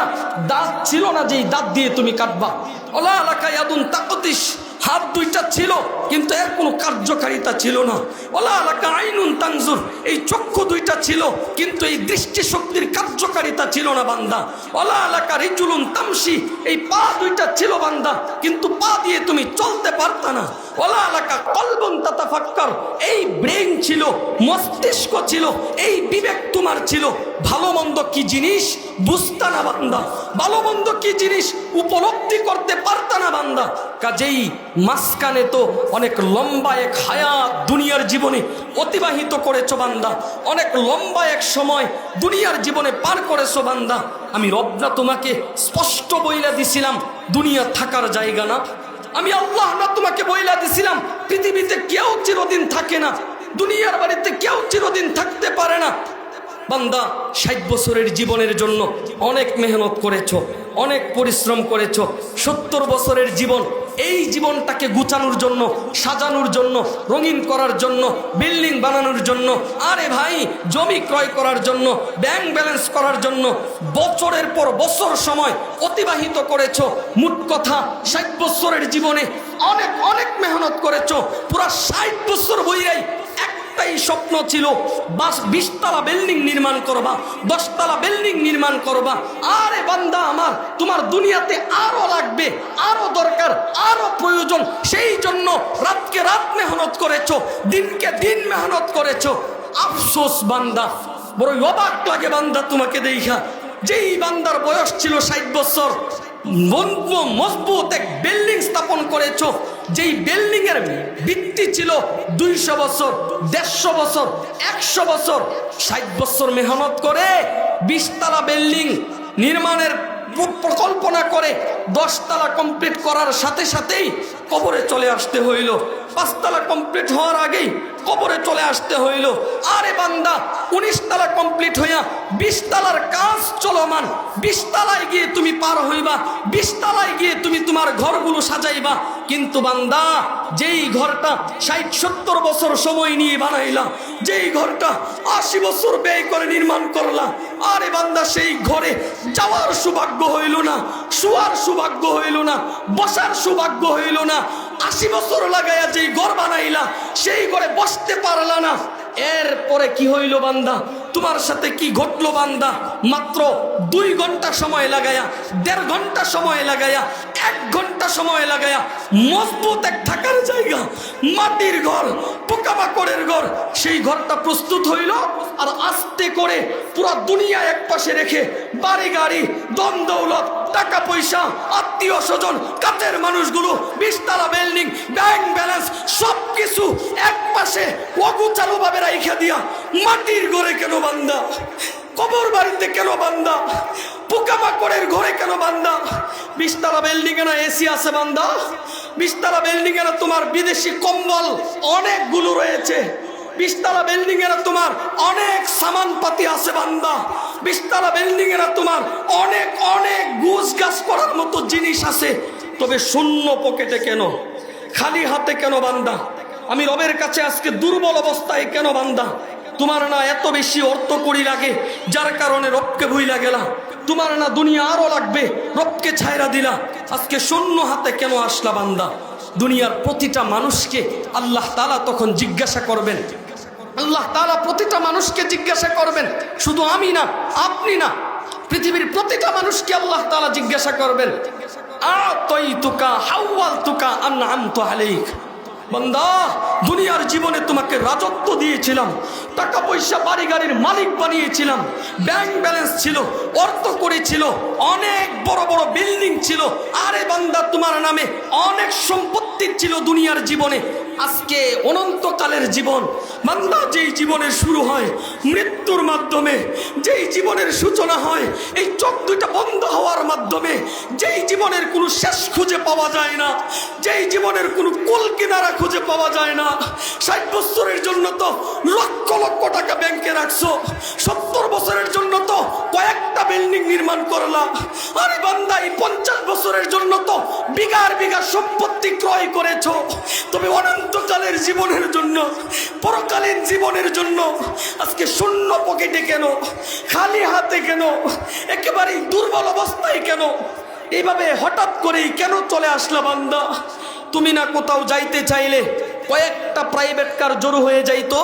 দাঁত ছিল না যেই দাঁত দিয়ে তুমি কাটবা। ওলা লাকা ইয়াদুন তাকতিস, হাত দুইটা ছিল কিন্তু এর কোনো কার্যকারিতা ছিল না। ওলা লাকা আইনুন তানজুর, এই চক্ষু দুইটা ছিল কিন্তু এই দৃষ্টিশক্তির কার্যকারিতা ছিল না বান্দা। ওলা লাকা রিজুলুন তামশি, এই পা দুইটা ছিল বান্দা কিন্তু পা দিয়ে তুমি চলতে পারতা না। ওলা লাকা কলবুন তাতাফাক্কার, এই ব্রেন ছিল, মস্তিষ্ক ছিল, এই বিবেক তোমার ছিল, ভালো মন্দ কি জিনিস বুঝতা না বান্দা, ভালো মন্দ কি জিনিস উপলব্ধি করতে পারতা না বান্দা। কাজেই মাঝখানে তো অনেক লম্বা এক হায়াত দুনিয়ার জীবনে অতিবাহিত করেছো বান্দা, অনেক লম্বা এক সময় দুনিয়ার জীবনে পার করেছো বান্দা। আমি রব্বা তোমাকে স্পষ্ট বইলা দিছিলাম দুনিয়া থাকার জায়গা না, আমি আল্লাহ না তোমাকে বইলা দিছিলাম পৃথিবীতে কেউ চিরদিন থাকে না, দুনিয়ার বাড়িতে কেউ চিরদিন থাকতে পারে না। বান্দা 60 বছরের জীবনের জন্য অনেক মেহনত করেছো, অনেক পরিশ্রম করেছো। 70 বছরের জীবন, এই জীবনটাকে গুছানোর জন্য, সাজানোর জন্য, রঙিন করার জন্য, বিল্ডিং বানানোর জন্য, আরে ভাই জমি ক্রয় করার জন্য, ব্যাংক ব্যালেন্স করার জন্য বছরের পর বছর সময় অতিবাহিত করেছো। মোট কথা 60 বছরের জীবনে অনেক অনেক মেহনত করেছো। পুরা 60 বছর বইরাই একটাই স্বপ্ন ছিল, 20 তলা বিল্ডিং নির্মাণ করবা, 10 তলা বিল্ডিং নির্মাণ করবা। আরে বান্দা আমার, তোমার দুনিয়াতে আরো লাগবে, আরো দরকার, আরো প্রয়োজন, সেই জন্য রাতকে রাত মেহনত করেছো, দিনকে দিন মেহনত করেছো। আফসোস বান্দা, বড় অবাক লাগে বান্দা তোমাকে দেখা, যেই বান্দার বয়স ছিল 60 বছর, মজবুত এক বিল্ডিং স্থাপন করেছো, যেই বিল্ডিং এর ভিত্তি ছিল 200 বছর, 150 বছর, 100 বছর, 60 বছর মেহনত করে 20 তলা বিল্ডিং নির্মাণের পরিকল্পনা করে 10 তলা কমপ্লিট করার সাথে সাথেই কবরে চলে আসতে হইল। 5 তলা কমপ্লিট হওয়ার আগেই কবরে চলে আসতে হইল। আরে বান্দা 19 তলা কমপ্লিট হইয়া 20 তলার কাজ চলমান, 20 তলায় গিয়ে তুমি পার হইবা, 20 তলায় গিয়ে তুমি তোমার ঘরগুলো সাজাইবা। কিন্তু বান্দা যেই ঘরটা 60-70 বছর সময় নিয়ে বানাইলা, যেই ঘরটা 80 বছর ব্যয় করে নির্মাণ করলা, আরে বান্দা সেই ঘরে যাওয়ার সৌভাগ্য হইল না, শোয়ার সৌভাগ্য হইল না, বসার সৌভাগ্য হইল না। 80 বছর লাগাইয়া যেই ঘর বানাইলা সেই ঘরে বসতে পারলা না। এরপরে কি হইল বান্দা, তোমার সাথে কি ঘটলো বান্দা? মাত্র 2 ঘন্টা সময় লাগায়া, 1.5 ঘন্টা সময় লাগায়া, 1 ঘন্টা সময় লাগায়া মজবুত এক থাকার জায়গা, মাটির ঘর, পোকামাকড়ের ঘর, সেই ঘরটা প্রস্তুত হইল। আর আস্তে করে পুরো দুনিয়া এক পাশে রেখে বাড়ি গাড়ি, ধন দৌলত, টাকা পয়সা, আত্মীয় স্বজন, কাছের মানুষগুলো, 20 তলা বিল্ডিং, ব্যাংক ব্যালেন্স সবকিছু এক পাশে অগুচালু ভাবে রাইখা দিয়া মাটির ঘরে কেন বান্দা? কবর বাড়িতে কেন বান্দা? পোকামাকড়ের ঘরে কেন বান্দা? 20 তলা বিল্ডিং এ না এসি আছে বান্দা? 20 তলা বিল্ডিং এ না তোমার বিদেশি কম্বল অনেকগুলো রয়েছে? 20 তলা বিল্ডিং এ না তোমার অনেক সামানপাতি আছে বান্দা? 20 তলা বিল্ডিং এ না তোমার অনেক অনেক গুছ গাছ করার মতো জিনিস আছে? তবে শূন্য পকেটে কেন, খালি হাতে কেন বান্দা? আমি রবের কাছে আজকে দুর্বল অবস্থায় কেন বান্দা? তোমার না এত বেশি অর্থ করি লাগে, যার কারণে রবকে ভুইলা গেলা। তোমার না দুনিয়া আরো লাগবে, রবকে ছাইরা দিলা। আজকে শূন্য হাতে কেন আসলা বান্দা? দুনিয়ার প্রতিটা মানুষকে আল্লাহ তাআলা তখন জিজ্ঞাসা করবেন। আল্লাহ তাআলা প্রতিটা মানুষকে জিজ্ঞাসা করবেন, শুধু আমি না, আপনি না, পৃথিবীর প্রতিটা মানুষকে আল্লাহ তাআলা জিজ্ঞাসা করবেন, আতাইতুকা হাওয়ালতুকা আনআমতু আলাইক। বান্দা, দুনিয়ার জীবনে তোমাকে রাজত্ব দিয়েছিলাম, টাকা পয়সা বাড়ি গাড়ির মালিক বানিয়েছিলাম, ব্যাংক ব্যালেন্স ছিল, অর্থ করেছিল, অনেক বড় বড় বিল্ডিং ছিল। আরে বান্দা, তোমার নামে অনেক সম্পত্তি ছিল দুনিয়ার জীবনে। আজকে অনন্তকালের জীবন বান্দা, যেই জীবনের শুরু হয় মৃত্যুর মাধ্যমে, যেই জীবনের সূচনা হয় এই চোখ দুইটা বন্ধ হওয়ার মাধ্যমে, যেই জীবনের কোনো শেষ খুঁজে পাওয়া যায় না, যেই জীবনের কোনো কুল কিনারা খুঁজে পাওয়া যায় না। 60 বছরের জন্য তো লক্ষ লক্ষ টাকা ব্যাংকে রাখছো, 70 বছরের জন্য তো কয়েকটা বিল্ডিং নির্মাণ করলা। আরে বান্দা, এই 50 বছরের জন্য তো বিঘার বিঘা সম্পত্তি ক্রয় করেছো। তবে অনন্তকালের জীবনের জন্য, পরকালীন জীবনের জন্য আজকে শূন্য পকেটে কেন, খালি হাতে কেন, একেবারেই দুর্বল অবস্থায় কেন, এইভাবে হঠাৎ করেই কেন চলে আসলা বান্দা? তুমি না কোথাও যাইতে চাইলে কয়েকটা প্রাইভেট কার জড়ো হয়ে যাইতো?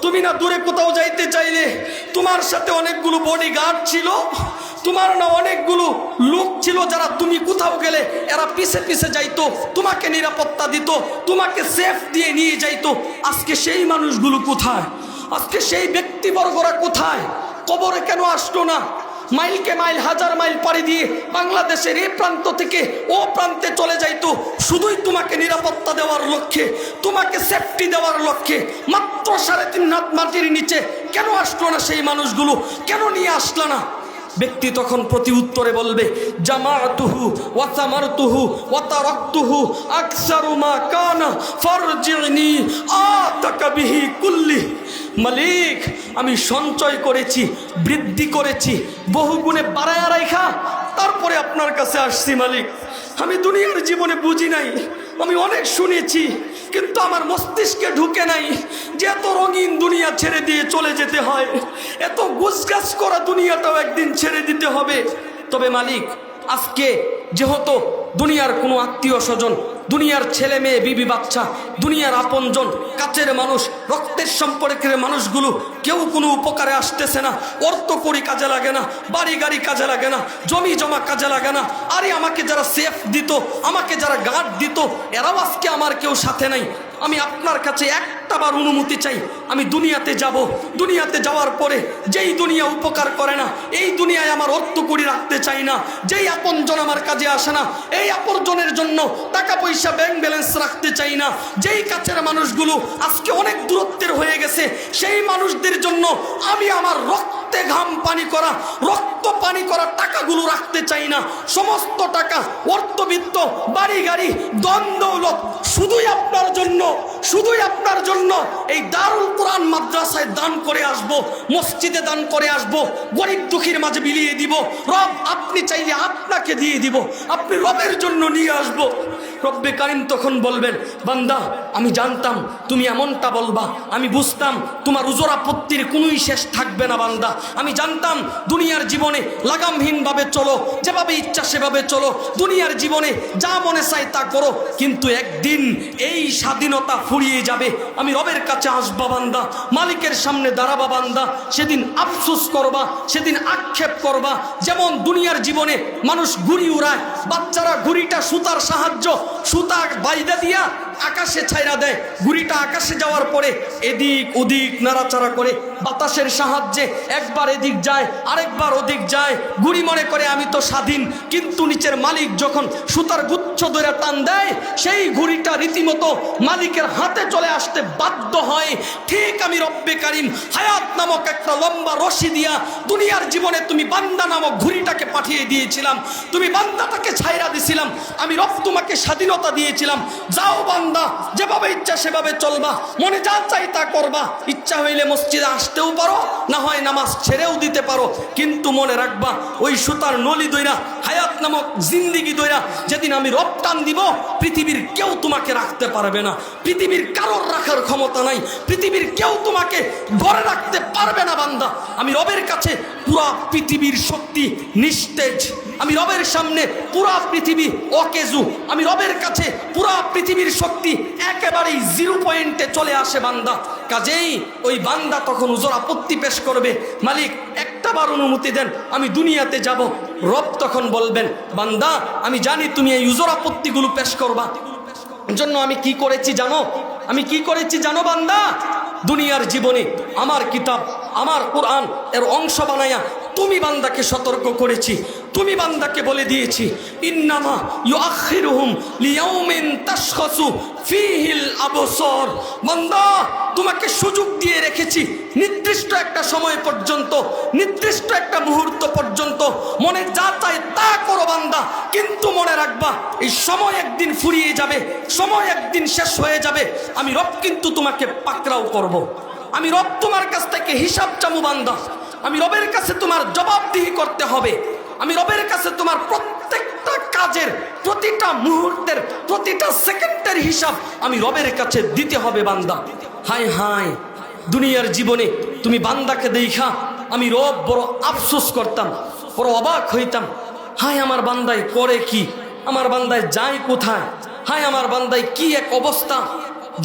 তুমি না দূরে কোথাও যাইতে চাইলে তোমার সাথে অনেকগুলো বডিগার্ড ছিল? তোমার না অনেকগুলো লোক ছিল যারা তুমি কোথাও গেলে এরা পিছে পিছে যাইতো, তোমাকে নিরাপত্তা দিত, তোমাকে সেফ দিয়ে নিয়ে যাইতো? আজকে সেই মানুষগুলো কোথায়? আজকে সেই ব্যক্তিবর্গরা কোথায়? কবরে কেন আসলো না? মাইলকে মাইল, হাজার মাইল পাড়ি দিয়ে বাংলাদেশের এই প্রান্ত থেকে ও প্রান্তে চলে যাইতো শুধুই তোমাকে নিরাপত্তা দেওয়ার লক্ষ্যে, তোমাকে সেফটি দেওয়ার লক্ষ্যে। মাত্র 3.5 হাত মাটির নিচে কেন আসলো না সেই মানুষগুলো? কেন নিয়ে আসলো না? ব্যক্তি তখন প্রতি উত্তরে বলবে, জামাতুহু ওয়া সামারতুহু ওয়া তারাকতুহু আকসারু মা কানা ফারজিনি আতাকা বিহি কুল্লি। মালিক, আমি সঞ্চয় করেছি, বৃদ্ধি করেছি, বহুগুণে বাড়ায়া রাখা, তারপরে আপনার কাছে আসছি মালিক। আমি দুনিয়ার জীবনে বুঝি নাই, আমি অনেক শুনেছি, কিন্তু আমার মস্তিষ্কে ঢুকে নাই যে এত রঙিন দুনিয়া ছেড়ে দিয়ে চলে যেতে হয়, এত গুছগাছ করা দুনিয়াটাও একদিন ছেড়ে দিতে হবে। তবে মালিক, আজকে যেহেতু দুনিয়ার কোনো আত্মীয় স্বজন, দুনিয়ার ছেলে মেয়ে বিবি বাচ্চা, দুনিয়ার আপনজন, কাছের মানুষ, রক্তের সম্পর্কের মানুষগুলো কেউ কোনো উপকারে আসতেছে না, অর্থ করি কাজে লাগে না, বাড়ি গাড়ি কাজে লাগে না, জমি জমা কাজে লাগে না। আরে আমাকে যারা সেফ দিত, আমাকে যারা গার্ড দিত, এরাও আজকে আমার কেউ সাথে নাই। আমি আপনার কাছে একটাবার অনুমতি চাই, আমি দুনিয়াতে যাব। দুনিয়াতে যাওয়ার পরে যেই দুনিয়া উপকার করে না, এই দুনিয়ায় আমার অর্থ করি রাখতে চাই না। যেই আপনজন আমার কাজে আসে না, এই আপনজনের জন্য টাকা পয়সা ব্যাংক ব্যালেন্স রাখতে চাই না। যেই কাছের মানুষগুলো আজকে অনেক দূরত্বের হয়ে গেছে, সেই মানুষদের জন্য আমি আমার রক্তে ঘাম পানি করা, রক্ত পানি করা টাকাগুলো রাখতে চাই না। সমস্ত টাকা, অর্থবিত্ত, বাড়ি গাড়ি, ধন দৌলত শুধুই আপনার জন্য, শুধুই আপনার জন্য। এই দারুল কোরআন মাদ্রাসায় দান করে আসব, মসজিদে দান করে আসব, গরিব দুঃখীর মাঝে বিলিয়ে দিব। রব, আপনি চাইলে আপনাকে দিয়ে দিব, আপনি রবের জন্য নিয়ে আসব। রব্বে কারিম তখন বলবেন, বান্দা, আমি জানতাম তুমি এমনটা বলবা, আমি বুঝতাম তোমার উজর আপত্তির কোনোই শেষ থাকবে না বান্দা। আমি জানতাম দুনিয়ার জীবনে লাগামহীনভাবে চলো, যেভাবে ইচ্ছা সেভাবে চলো, দুনিয়ার জীবনে যা মনে চায় তা করো, কিন্তু একদিন এই স্বাধীনতা ফুরিয়ে যাবে। আমি রবের কাছে আসবা বান্দা, মালিকের সামনে দাঁড়াবা বান্দা, সেদিন আফসোস করবা, সেদিন আক্ষেপ করবা। যেমন দুনিয়ার জীবনে মানুষ ঘুড়ি উড়ায়, বাচ্চারা ঘুড়িটা সুতার সাহায্য, সুতা বাইদা দিয়া আকাশে ছাইরা দেয়, ঘুড়িটা আকাশে যাওয়ার পরে এদিক ওদিক নাড়াচাড়া করে বাতাসের সাহায্যে একবার এদিক যায়, আরেকবার ওদিক যায়। ঘুড়ি মনে করে আমি তো স্বাধীন, কিন্তু নিচের মালিক যখন সুতার গুচ্ছ ধরে টান দেয়, সেই ঘুড়িটা রীতিমতো মালিকের হাতে চলে আসতে বাধ্য হয়। ঠিক আমি রব্বে কারিম হায়াত নামক একটা লম্বা রশি দিয়া দুনিয়ার জীবনে তুমি বান্দা নামক ঘুড়িটাকে পাঠিয়ে দিয়েছিলাম, তুমি বান্দাটাকে ছাইরা দিছিলাম। আমি রব তোমাকে স্বাধীনতা দিয়েছিলাম, যাও বান্দা, বান্দা যেভাবে ইচ্ছা সেভাবে চলবা, মনে যা চাই তা করবা, ইচ্ছা হইলে মসজিদে আসতেও পারো, না হয় নামাজ ছেড়েও দিতে পারো, কিন্তু মনে রাখবা ওই সুতার নলি দইরা হায়াত নামক জিন্দিগি দইরা যেদিন আমি রব টান দিব, পৃথিবীর কেউ তোমাকে রাখতে পারবে না, পৃথিবীর কারোর রাখার ক্ষমতা নাই, পৃথিবীর কেউ তোমাকে ধরে রাখতে পারবে না বান্দা। আমি রবের কাছে পুরা পৃথিবীর শক্তি নিস্তেজ, আমি রবের সামনে পুরা পৃথিবী অকেজু, আমি রবের কাছে পুরা পৃথিবীর শক্তি একেবারেই 0 পয়েন্টে চলে আসে বান্দা। কাজেই ওই বান্দা তখন উজর আপত্তি পেশ করবে, মালিক একটাবার অনুমতি দেন, আমি দুনিয়াতে যাব। রব তখন বলবেন, বান্দা আমি জানি তুমি এই উজর আপত্তিগুলো পেশ করবা, জন্য আমি কি করেছি জানো, আমি কি করেছি জানো বান্দা? দুনিয়ার জীবনে আমার কিতাব, আমার কোরআন এর অংশ বানায়া তুমি বান্দাকে সতর্ক করেছি, তুমি বান্দাকে বলে দিয়েছি, ইন্নামা ইউআখিরুহুম লিয়াউমিন তাশখাসু ফীহিল আবসার। বান্দা তোমাকে সুযোগ দিয়ে রেখেছি নির্দিষ্ট একটা সময় পর্যন্ত, নির্দিষ্ট একটা মুহূর্ত পর্যন্ত মনে যা চায় তা করো বান্দা, কিন্তু মনে রাখবা এই সময় একদিন ফুরিয়ে যাবে, সময় একদিন শেষ হয়ে যাবে, আমি রব কিন্তু তোমাকে পাকড়াও করব, আমি রব তোমার কাছ থেকে হিসাব চামু বান্দা, আমি রবের কাছে তোমার জবাবদিহি করতে হবে, আমি রবের কাছে তোমার প্রত্যেকটা কাজের, প্রতিটা মুহূর্তের, প্রতিটা সেকেন্ডের হিসাব আমি রবের কাছে দিতে হবে বান্দা। হায় হায়, দুনিয়ার জীবনে তুমি বান্দাকে দেখা আমি রব বড় আফসোস করতাম, বড় অবাক হইতাম, হায় আমার বান্দায় করে কি, আমার বান্দায় যায় কোথায়, হায় আমার বান্দায় কি এক অবস্থা।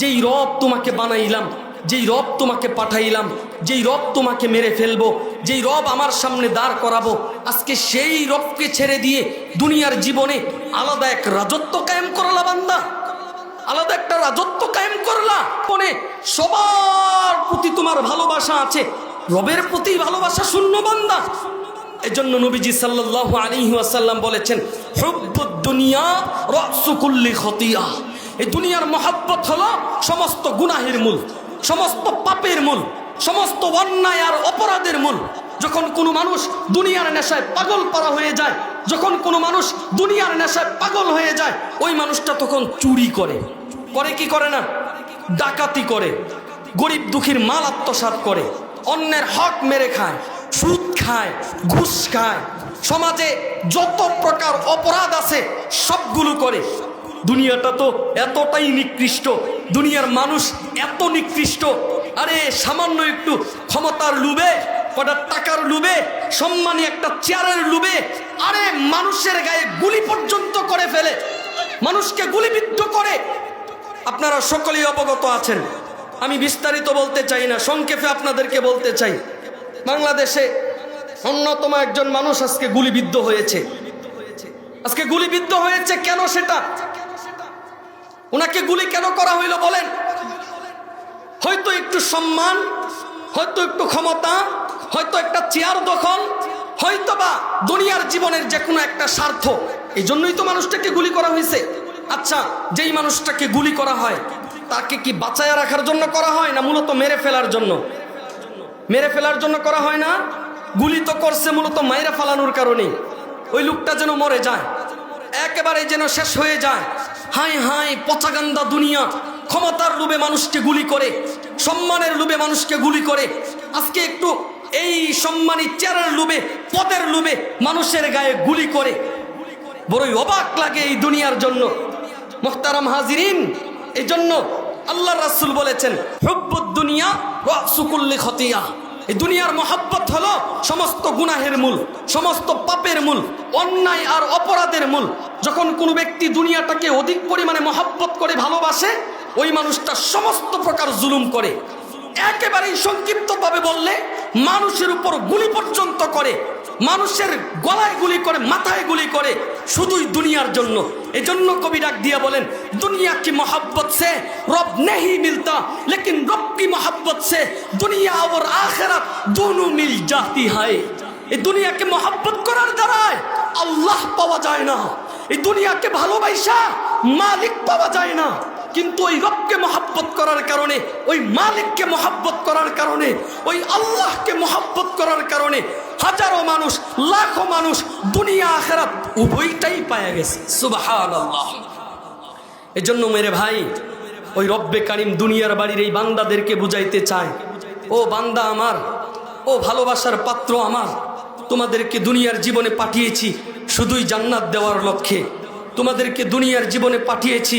যেই রব তোমাকে বানাইলাম, যেই রব তোমাকে পাঠাইলাম, যেই রব তোমাকে মেরে ফেলবো, যেই রব আমার সামনে দাঁড় করাবো, আজকে সেই রবকে ছেড়ে দিয়ে দুনিয়ার জীবনে আলাদা এক রাজত্ব কায়েম করলা বান্দা, আলাদা একটা রাজত্ব কায়েম করলা। মনে সবার প্রতি তোমার ভালোবাসা আছে, রবের প্রতি ভালোবাসা শূন্য বান্দা। এজন্য নবীজি সাল্লাল্লাহু আলাইহি ওয়াসাল্লাম বলেছেন, হুব্বুদ দুনিয়া রাসু কুল্লি খতিয়া। এই দুনিয়ার মহব্বত হলো সমস্ত গুনাহের মূল, সমস্ত পাপের মূল, সমস্ত অন্যায় আর অপরাধের মূল। যখন কোনো মানুষ দুনিয়ার নেশায় পাগল পারা হয়ে যায়, যখন কোনো মানুষ দুনিয়ার নেশায় পাগল হয়ে যায়, ওই মানুষটা তখন চুরি করে, করে কি করে না, ডাকাতি করে, গরিব দুঃখীর মাল আত্মসাৎ করে, অন্যের হক মেরে খায়, সুদ খায়, ঘুষ খায়, সমাজে যত প্রকার অপরাধ আছে সবগুলো করে। দুনিয়াটা তো এতটাই নিকৃষ্ট, দুনিয়ার মানুষ এত নিকৃষ্ট। আরে সামান্য একটু ক্ষমতার লোভে, কটা টাকার লোভে, সম্মানী একটা চেয়ারের লোভে, আরে মানুষের গায়ে গুলি পর্যন্ত করে ফেলে, মানুষকে গুলিবিদ্ধ করে। আপনারা সকলেই অবগত আছেন, আমি বিস্তারিত বলতে চাই না, সংক্ষেপে আপনাদেরকে বলতে চাই, বাংলাদেশে অন্যতম একজন মানুষ আজকে গুলিবিদ্ধ হয়েছে। আজকে গুলিবিদ্ধ হয়েছে কেন, সেটা ওনাকে গুলি কেন করা হইল বলেন? হয়তো একটু সম্মান, হয়তো একটু ক্ষমতা, হয়তো একটা চেয়ার দখল, হয়তো বা দুনিয়ার জীবনের যে কোনো একটা স্বার্থ, এই জন্যই তো মানুষটাকে গুলি করা হয়েছে। আচ্ছা, যেই মানুষটাকে গুলি করা হয় তাকে কি বাঁচায়া রাখার জন্য করা হয়, না মূলত মেরে ফেলার জন্য? মেরে ফেলার জন্য করা হয় না, গুলি তো করছে মূলত মাইরা ফালানোর কারণে, ওই লোকটা যেন মরে যায়, একেবারে যেন শেষ হয়ে যায়। হায় হায়, পচাগান্দা দুনিয়া, ক্ষমতার লোভে মানুষকে গুলি করে, সম্মানের লোভে মানুষকে গুলি করে। আজকে একটু এই সম্মানী চেয়ারের লোভে, পদের লোভে মানুষের গায়ে গুলি করে, বড়ই অবাক লাগে এই দুনিয়ার জন্য। মুহতারাম হাজিরিন, এই জন্য আল্লাহ রাসূল বলেছেন, হুব্বুদ দুনিয়া রাসু কুল্লি খতিয়া। এই দুনিয়ার মহব্বত হলো সমস্ত গুনাহের মূল, সমস্ত পাপের মূল, অন্যায় আর অপরাধের মূল। যখন কোনো ব্যক্তি দুনিয়াটাকে অধিক পরিমাণে মহব্বত করে ভালোবাসে, ওই মানুষটা সমস্ত প্রকার জুলুম করে। একেবারেই সংক্ষিপ্তভাবে বললে মানুষের উপর গুলি পর্যন্ত করে, মানুষের গলায় গুলি করে, মাথায় গুলি করে, শুধুই দুনিয়ার জন্য। এই জন্য কবি ডাক দিয়া বলেন, দুনিয়া কি মোহব্বত সে রব नहीं मिलता, लेकिन रब की मोहब्बत से दुनिया और आखिरत दोनों मिल जाती है। এই দুনিয়াকে মোহব্বত করার দ্বারাই আল্লাহ পাওয়া যায় না, এই দুনিয়াকে ভালোবাসা মালিক পাওয়া যায় না, কিন্তু ওই রবকে মোহব্বত করার কারণে, ওই মালিককে মোহব্বত করার কারণে, ওই আল্লাহকে মোহব্বত করার কারণে হাজারো মানুষ, লাখো মানুষ দুনিয়া আখিরাত উভয়টাই পায়া গেছে। সুবহানাল্লাহ। এজন্য মেরে ভাই, ওই রব্বে কারিম দুনিয়ার বাড়ির এই বান্দাদেরকে বুঝাইতে চায়, ও বান্দা আমার, ও ভালোবাসার পাত্র আমার, তোমাদেরকে দুনিয়ার জীবনে পাঠিয়েছি শুধুই জান্নাত দেওয়ার লক্ষ্যে। তোমাদেরকে দুনিয়ার জীবনে পাঠিয়েছি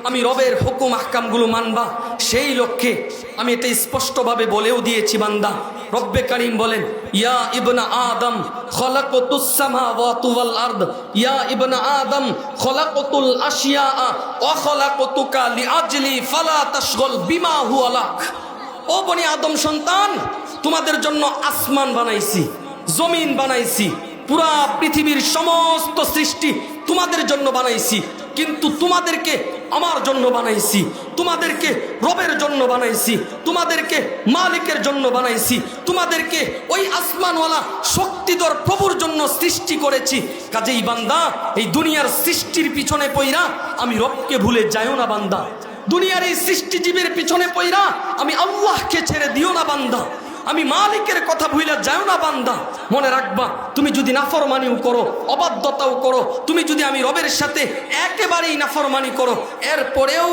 আমি রবের হুকুম আহকামগুলো মানবা সেই লক্ষ্যে। আমি এটা স্পষ্টভাবে বলেও দিয়েছি বান্দা। রব্বে কারিম বলেন, ইয়া ইবনা আদম খলাকতুস সামাওয়াতি ওয়াল আরদ, ইয়া ইবনা আদম খলাকতুল আশিয়া ওয়া খলাকতুকা লিআজলি ফালা তাশগল বিমা হুয়া লাক। ও বনি আদম সন্তান, তোমাদের জন্য আসমান বানাইছি, জমিন বানাইছি, পুরা পৃথিবীর সমস্ত সৃষ্টি তোমাদের জন্য বানাইছি। কিন্তু তোমাদেরকে আমার জন্য বানাইছি, তোমাদেরকে রবের জন্য বানাইছি, তোমাদেরকে মালিকের জন্য বানাইছি, তোমাদেরকে ওই আসমানওয়ালা শক্তিধর প্রভুর জন্য সৃষ্টি করেছি। কাজেই বান্দা, এই দুনিয়ার সৃষ্টির পিছনে পইরা আমি রবকে ভুলে যাইও না বান্দা। দুনিয়ার এই সৃষ্টিজীবের পিছনে পইরা আমি আল্লাহকে ছেড়ে দিও না বান্দা। আমি মালিকের কথা ভুলে যাও না বান্দা। মনে রাখবা, তুমি যদি নাফরমানিও করো, অবাধ্যতাও করো, তুমি যদি আমি রবের সাথে একেবারেই নাফরমানি করো, এরপরেও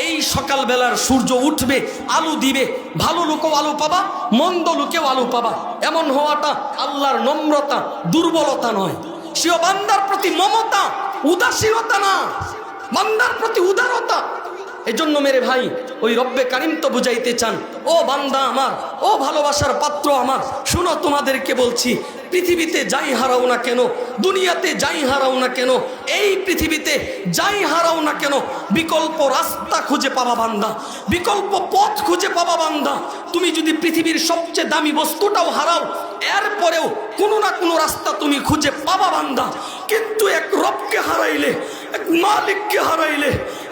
এই সকালবেলার সূর্য উঠবে, আলো দিবে। ভালো লোকেও আলো পাবা, মন্দ লোকেও আলো পাবা। এমন হওয়াটা আল্লাহর নম্রতা, দুর্বলতা নয়। সেও বান্দার প্রতি মমতা, উদাসীনতা না, বান্দার প্রতি উদারতা। এজন্য মেরে ভাই, ওই রব্বে কারিম তো বুঝাইতে চান, ও বান্দা আমার, ও ভালোবাসার পাত্র আমার, শুনো তোমাদেরকে বলছি, পৃথিবীতে যাই হারাও না কেন, দুনিয়াতে যাই হারাও না কেন, এই পৃথিবীতে যাই হারাও না কেন, বিকল্প রাস্তা খুঁজে পাবা বান্দা, বিকল্প পথ খুঁজে পাবা বান্দা। তুমি যদি পৃথিবীর সবচেয়ে দামি বস্তুটাও হারাও, এরপরেও কোনো না কোনো রাস্তা তুমি খুঁজে পাবা বান্দা। কিন্তু এক রবকে হারাইলে, এক মালিককে হারাইলে,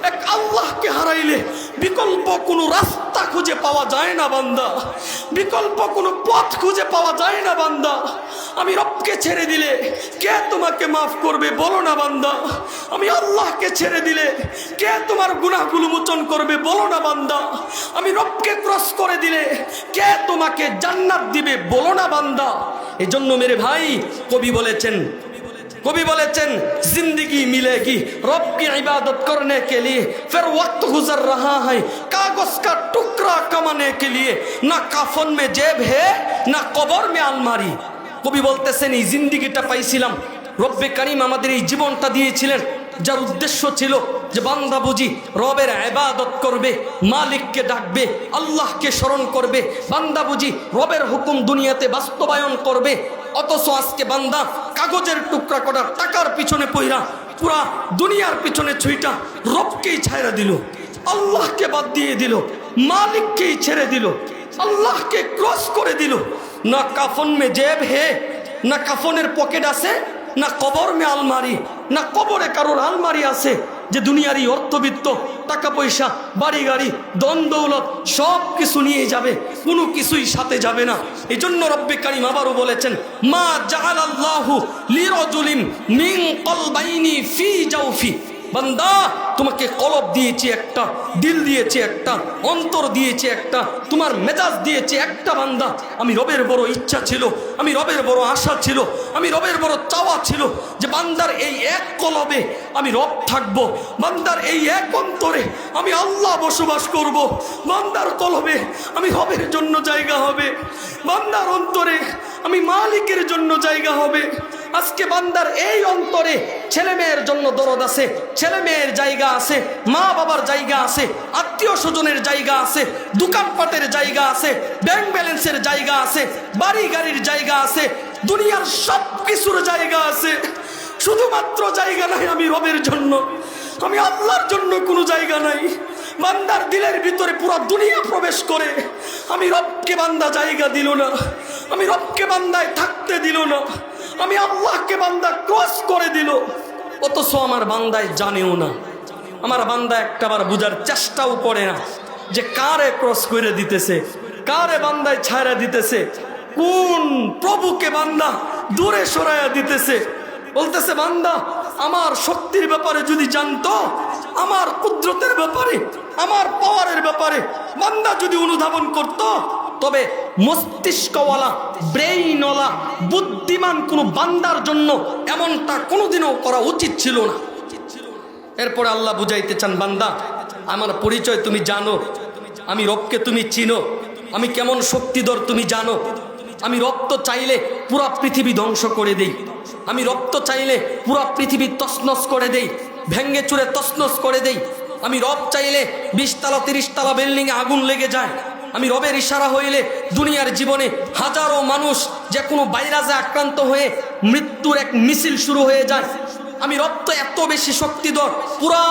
এক আল্লাহকে হারাইলে বিকল্প কোনো রাস্তা খুঁজে পাওয়া যায় না বান্দা, বিকল্প কোনো পথ খুঁজে পাওয়া যায় না বান্দা। আমি রবকে ছেড়ে দিলে কে তোমাকে মাফ করবে বলো না বান্দা। আমি আল্লাহকে ছেড়ে দিলে কে তোমার গুনাহগুলো মোচন করবে বলো না বান্দা। আমি রবকে ক্রস করে দিলে কে তোমাকে জান্নাত দিবে বলো না বান্দা। এজন্য মেরে ভাই, कवि बोलेचन जिंदगी मिलेगी रब की इबादत करने के लिए, फिर वक्त गुजर रहा है कागज का टुकड़ा कमाने के लिए, ना काफन में जेब है ना कबर में अलमारी। कवि बोलतेছেন এই জিন্দেগিটা পাইছিলাম, রব্বে কারীম আমাদের এই জীবনটা দিয়েছিলেন, যার উদ্দেশ্য ছিল যে বান্দা বুঝি রবের ইবাদত করবে, মালিককে ডাকবে, আল্লাহকে স্মরণ করবে, বান্দা বুঝি রবের হুকুম দুনিয়াতে বাস্তবায়ন করবে। অথচ আজকে বান্দা কাগজের টুকরা করা টাকার পিছনে পইরা পুরা দুনিয়ার পিছনে ছুইটা রবকেই ছাইরা দিল, আল্লাহকে বাদ দিয়ে দিল, মালিককেই ছেড়ে দিল, আল্লাহকে ক্রস করে দিল। না কাফন মে জেব হে, না কাফনের পকেট আছে, না কবর মে আলমারি, না কবরে কারোর আলমারি আছে যে দুনিয়ারই অর্থবিত্ত, টাকা পয়সা, বাড়ি গাড়ি, দন দৌলত সব কিছু নিয়ে যাবে, কোনো কিছুই সাথে যাবে না। এই জন্য রব্বে কারীম আবারও বলেছেন, মা জাআলাল্লাহু লিরাজুলিন মিন কলবাইনি ফি জাওফি। বান্দা, তোমাকে কলব দিয়েছি একটা, দিল দিয়েছি একটা, অন্তর দিয়েছি একটা, তোমার মেজাজ দিয়েছি একটা বান্দা। আমি রবের বড় ইচ্ছা ছিল, আমি রবের বড় আশা ছিল, আমি রবের বড় চাওয়া ছিল যে বান্দার এই এক কলবে আমি রব থাকবো, বান্দার এই এক অন্তরে আমি আল্লাহ বসবাস করব, বান্দার কলবে আমি রবের জন্য জায়গা হবে, বান্দার অন্তরে আমি মালিকের জন্য জায়গা হবে। আজকে বান্দার এই অন্তরে ছেলে মেয়ের জন্য দরদ আছে, ছেলে মেয়ের জায়গা আছে, মা বাবার জায়গা আছে, আত্মীয় স্বজনের জায়গা আছে, দোকানপাটের জায়গা আছে, ব্যাংক ব্যালেন্সের জায়গা আছে, বাড়ি গাড়ির জায়গা আছে, দুনিয়ার সব কিছুর জায়গা আছে। শুধুমাত্র জায়গা নাই আমি রবের জন্য, আমি আল্লাহর জন্য কোনো জায়গা নাই। বান্দার দিলের ভিতরে পুরো দুনিয়া প্রবেশ করে আমি রবকে বান্দা জায়গা দিল না, আমি রবকে বান্দায় থাকতে দিল না, আমি আল্লাহকে বান্দা ক্রস করে দিল। অথচ আমার বান্দায় জানেও না, আমার বান্দা একটাবার বুঝার চেষ্টাও করে না যে কারে ক্রস করে দিতেছে, কারে বান্দায় ছাড়া দিতেছে, কোন প্রভুকে বান্দা দূরে সরাইয়া দিতেছে। বলতেছে বান্দা আমার শক্তির ব্যাপারে যদি জানতো, আমার কুদরতের ব্যাপারে, আমার পাওয়ারের ব্যাপারে বান্দা যদি অনুধাবন করত, তবে মস্তিষ্কওয়ালা, ব্রেইনওয়ালা, বুদ্ধিমান কোনো বান্দার জন্য এমনটা কোনোদিনও করা উচিত ছিল না। এরপরে আল্লাহ বুঝাইতে চান, বান্দা আমার পরিচয় তুমি জানো, আমি রবকে তুমি চিনো, আমি কেমন শক্তিধর তুমি জানো। আমি রব তো চাইলে পুরা পৃথিবী ধ্বংস করে দেই, আমি রব তো চাইলে পুরা পৃথিবী তছনছ করে দেই, ভেঙ্গে চুরে তছনছ করে দেই। আমি রব চাইলে 20 তলা 30 তলা বিল্ডিংয়ে আগুন লেগে যায়। আমি রবের ইশারা হইলে দুনিয়ার জীবনে হাজারো মানুষ যে কোনো ভাইরাসে আক্রান্ত হয়ে মৃত্যুর এক মিছিল শুরু হয়ে যায়। আমি রব তো এত বেশি শক্তিধর, পুরা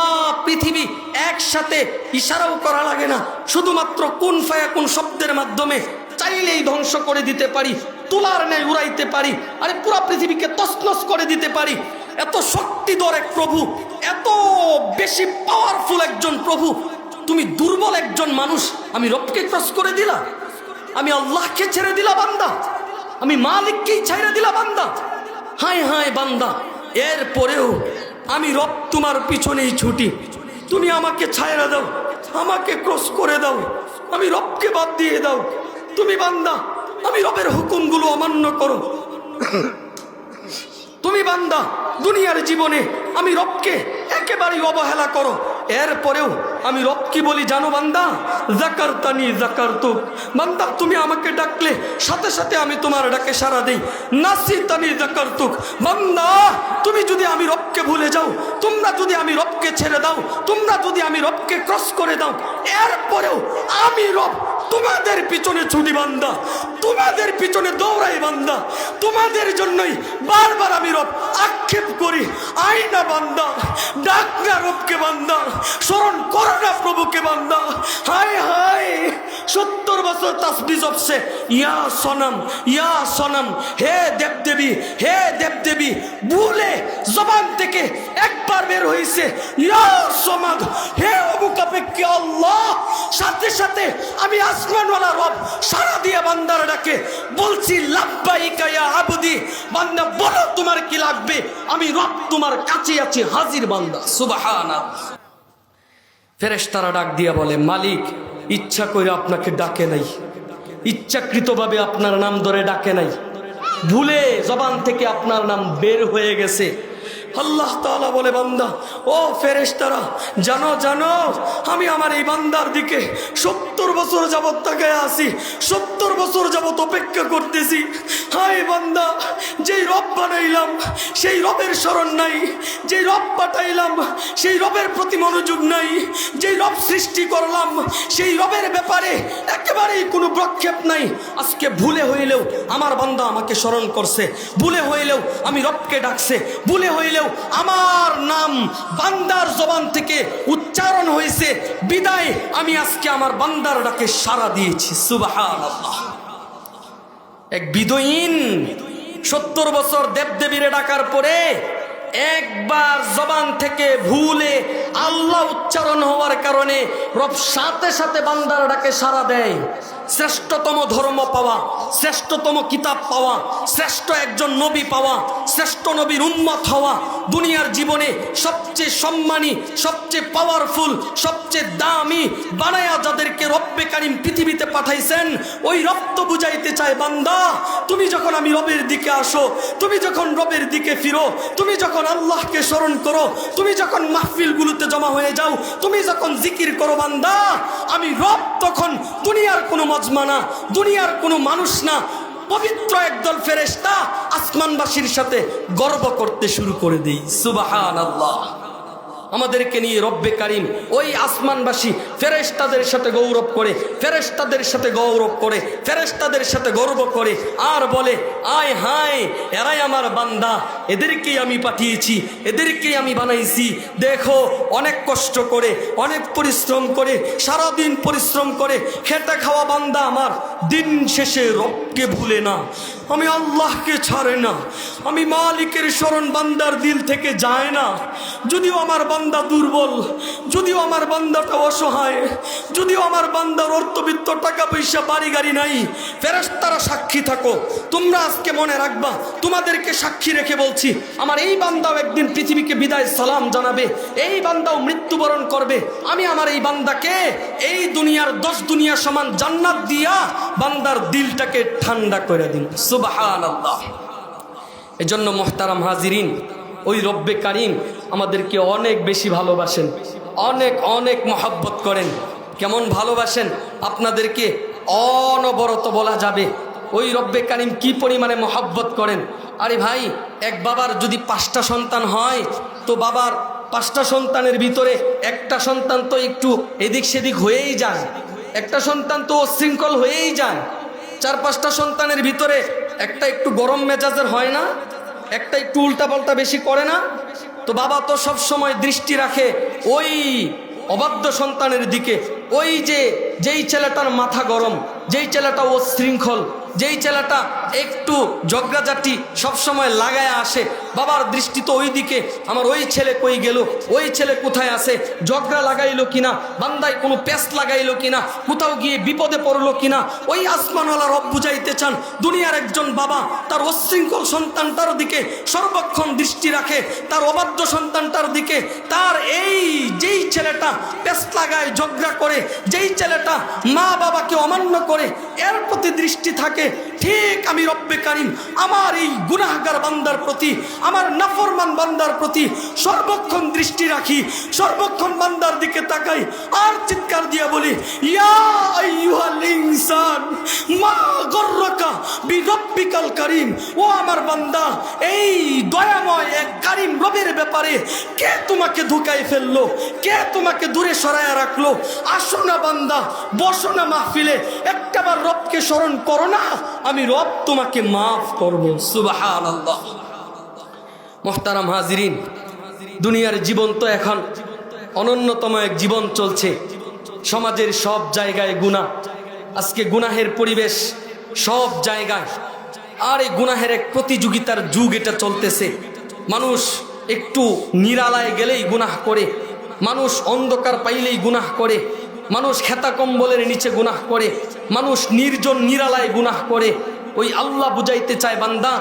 পৃথিবী একসাথে ইশারাও করা লাগে না, শুধুমাত্র কুন ফায়াকুন শব্দের মাধ্যমে চাইলেই ধ্বংস করে দিতে পারি, তুলার ন্যায় উড়াইতে পারি, আরে পুরা পৃথিবীকে তছনছ করে দিতে পারি। এত শক্তিধর এক প্রভু, এত বেশি পাওয়ারফুল একজন প্রভু, তুমি দুর্বল একজন মানুষ আমি রবকে ক্রস করে দিলা, আমি আল্লাহকে ছেড়ে দিলা বান্দা, আমি মালিককেই ছেড়ে দিলা বান্দা। হায় হায় বান্দা, এরপরেও আমি রব তোমার পিছনেই ছুটি, তুমি আমাকে ছাইরা দাও, আমাকে ক্রস করে দাও, আমি রবকে বাদ দিয়ে দাও। তুমি বান্দা, আমি রবের হুকুমগুলো অমান্য করো। তুমি বান্দা, দুনিয়ার জীবনে আমি রবকে একেবারেই অবহেলা করো। এরপরেও আমি রব কি বলি জানো বান্দা? যাকারতানি যাকারতুক। বান্দা তুমি আমাকে ডাকলে সাথে সাথে আমি তোমার ডাকে সাড়া দেই। নাসিতানি যাকারতুক। বান্দা তুমি যদি আমি রবকে ভুলে যাও, তোমরা যদি আমি রবকে ছেড়ে দাও, তোমরা যদি আমি রবকে ক্রস করে দাও, এরপরেও আমি রব তোমাদের পিছনে ছুটি বান্দা, তোমাদের পিছনে দৌড়াই বান্দা, তোমাদের জন্যই বারবার আমি রব আক্ষেপ করি। আইনা বান্দা, ডাক না রবকে বান্দা, স্মরণ করো না প্রভুকে বান্দা। হায় হায় 70 বছর তাসবিহ জপছে, ইয়া সনম ইয়া সনম, হে দেবদেবী হে দেবদেবী, ভুলে জবান থেকে একবার বের হয়েছে ইয়া সমাদ, হে অবুকাপেক্ষে আল্লাহ। সাথে সাথে আমি আসমানওয়ালা রব সারা দিয়ে বান্দার ডাকে বলছি লাব্বাইকা ইয়া আবদি। বান্দা বলো তোমার কি লাগবে, আমি রব তোমার কাছে আছি হাজির বান্দা। সুবহানাল্লাহ। ফেরেশতারা ডাক দিয়া বলে, মালিক ইচ্ছা করে আপনাকে ডাকে নাই, ইচ্ছাকৃতভাবে আপনার নাম ধরে ডাকে নাই, ভুলে জবান থেকে আপনার নাম বের হয়ে গেছে। আল্লাহ তাআলা বলে, বান্দা ও ফেরেশতারা জানো জানো, আমি আমার এই বান্দার দিকে 70 বছর যাবত তাকায় আছি, 70 বছর যাবত অপেক্ষা করতেছি। হায় বান্দা, যেই রব বানাইলাম সেই রবের স্মরণ নাই, যেই রব পাঠাইলাম সেই রবের প্রতি মনোযোগ নাই, যেই রব সৃষ্টি করলাম সেই রবের ব্যাপারে একেবারেই কোনো প্রক্ষেপ নাই। আজকে ভুলে হইলেও আমার বান্দা আমাকে স্মরণ করছে, ভুলে হইলেও আমি রবকে ডাকছে, ভুলে হইলেও আমার নাম বান্দার জবান থেকে উচ্চারণ হয়েছে, বিদায় আমি আজকে আমার বান্দার ডাকে সাড়া দিয়েছি। সুবহানাল্লাহ। এক বিদয়ীন 70 বছর দেবদেবীরে ডাকার পরে একবার জবান থেকে ভুলে আল্লাহ উচ্চারণ হওয়ার কারণে রব সাথে সাথে বান্দার ডাকে সাড়া দেয়। শ্রেষ্ঠতম ধর্ম পাওয়া, শ্রেষ্ঠতম কিতাব পাওয়া, শ্রেষ্ঠ একজন নবী পাওয়া, শ্রেষ্ঠ নবীর উম্মত হওয়া, দুনিয়ার জীবনে সবচেয়ে সম্মানী, সবচেয়ে পাওয়ারফুল, সবচেয়ে দামি বানায়া যাদেরকে রব্বে কারিম পৃথিবীতে পাঠাইছেন, ওই রব তো বুঝাইতে চায়, বান্দা তুমি যখন আমি রবের দিকে আসো, তুমি যখন রবের দিকে ফিরো, তুমি যখন আল্লাহকে স্মরণ করো, তুমি যখন মাহফিলগুলোতে জমা হয়ে যাও, তুমি যখন জিকির করো বান্দা, আমি রব তখন দুনিয়ার কোনো মজমা না, দুনিয়ার কোনো মানুষ না, পবিত্র একদল ফেরেশতা আসমানবাসীর সাথে গর্ব করতে শুরু করে দেই। সুবহানাল্লাহ। আমাদেরকে নিয়ে রব্বে কারিম ওই আসমানবাসী ফেরেশতাদের সাথে গৌরব করে, ফেরেশতাদের সাথে গৌরব করে, ফেরেশতাদের সাথে গর্ব করে, আর বলে আয় হায় এরাই আমার বান্দা, এদেরকেই আমি পাঠিয়েছি, এদেরকেই আমি বানাইছি। দেখো অনেক কষ্ট করে, অনেক পরিশ্রম করে, সারাদিন পরিশ্রম করে খেটে খাওয়া বান্দা আমার দিন শেষে রবকে ভুলে না, আমি আল্লাহকে ছাড়ে না, আমি মালিকের স্মরণ বান্দার দিল থেকে যায় না। যদিও আমার বান্দা দুর্বল, যদিও আমার বান্দাটা অসহায়, যদিও আমার বান্দার অর্থবিত্ত টাকা পয়সা বাড়ি গাড়ি নাই, ফেরেশতারা সাক্ষী থাকো, তোমরা আজকে মনে রাখবা, তোমাদেরকে সাক্ষী রেখে বলছি, আমার এই বান্দাও একদিন পৃথিবীকে বিদায় সালাম জানাবে, এই বান্দাও মৃত্যুবরণ করবে। আমি আমার এই বান্দাকে এই দুনিয়ার 10 দুনিয়া সমান জান্নাত দিয়া বান্দার দিলটাকে ঠান্ডা করে দিন। সুবহানাল্লাহ। এজন্য মুহতারাম হাজিরিন, ওই রব্বে কারিম আমাদেরকে অনেক বেশি ভালোবাসেন, অনেক অনেক মহব্বত করেন। কেমন ভালোবাসেন আপনাদেরকে অনবরত বলা যাবে। ওই রব্বে কারিম কি পরিমাণে মহব্বত করেন। আরে ভাই, এক বাবার যদি 5টা সন্তান হয়, তো বাবার 5টা সন্তানের ভিতরে একটা সন্তান তো একটু এদিক সেদিক হয়েই যায়, একটা সন্তান তো অশৃঙ্খল হয়েই যায়। 4-5টা সন্তানের ভিতরে একটা একটু গরম মেজাজের হয় না, একটা একটু উল্টাপাল্টা বেশি করে না। তো বাবা তো সব সময় দৃষ্টি রাখে ওই অবাধ্য সন্তানের দিকে। ওই যেই ছেলেটার মাথা গরম, যেই ছেলেটা অশৃঙ্খল, যেই ছেলেটা একটু ঝগড়াঝাটি সবসময় লাগায় আসে, বাবার দৃষ্টি তো ওই দিকে। আমার ওই ছেলে কই গেল, ওই ছেলে কোথায় আছে, ঝগড়া লাগাইলো কিনা, বান্দায় কোনো পেস্ট লাগাইলো কিনা, কোথাও গিয়ে বিপদে পড়লো কিনা। ওই আসমানওয়ালা রব বুঝাইতে চান, দুনিয়ার একজন বাবা তার অশৃঙ্খল সন্তানটার দিকে সর্বক্ষণ দৃষ্টি রাখে, তার অবাধ্য সন্তানটার দিকে। তার এই যেই ছেলেটা পেস্ট লাগায়, ঝগড়া করে, যেই ছেলেটা মা বাবাকে অমান্য করে, এর প্রতি দৃষ্টি থাকে। ঠিক আমি রব্বে কারিম আমার এই গুনাহগার বান্দার প্রতি, আমার নাফরমান বান্দার প্রতি সর্বক্ষণ দৃষ্টি রাখি, সর্বক্ষণ বান্দার দিকে তাকাই আর চিৎকার দিয়ে বলি, ইয়া আইয়ুহাল ইনসান মা গররাকা বিরব্বিকাল কারীম। ও আমার বান্দা, এই দয়াময় এক কারীম রবের ব্যাপারে কে তোমাকে ধোঁকায় ফেললো, কে তোমাকে দূরে সরায়া রাখলো? আসো না বান্দা, বসো না মাহফিলে, একটাবার রবকে স্মরণ করো না, আমি রব তোমাকে মাফ করব। সুবহানাল্লাহ। মুহতারাম হাজিরিন, দুনিয়ার জীবন তো এখন অনন্যতম এক জীবন চলছে। সমাজের সব জায়গায় গুনাহ, আজকে গুনাহের পরিবেশ সব জায়গায়। আর এই গুনাহের এক প্রতিযোগিতার যুগ এটা চলতেছে। মানুষ একটু নিরালায় গেলেই গুনাহ করে, মানুষ অন্ধকার পাইলেই গুনাহ করে, মানুষ খেতা কম্বলের নিচে গুনাহ করে, মানুষ নির্জন নিরালায় গুনাহ করে। ওই আল্লাহ বুঝাইতে চায়, বান্দা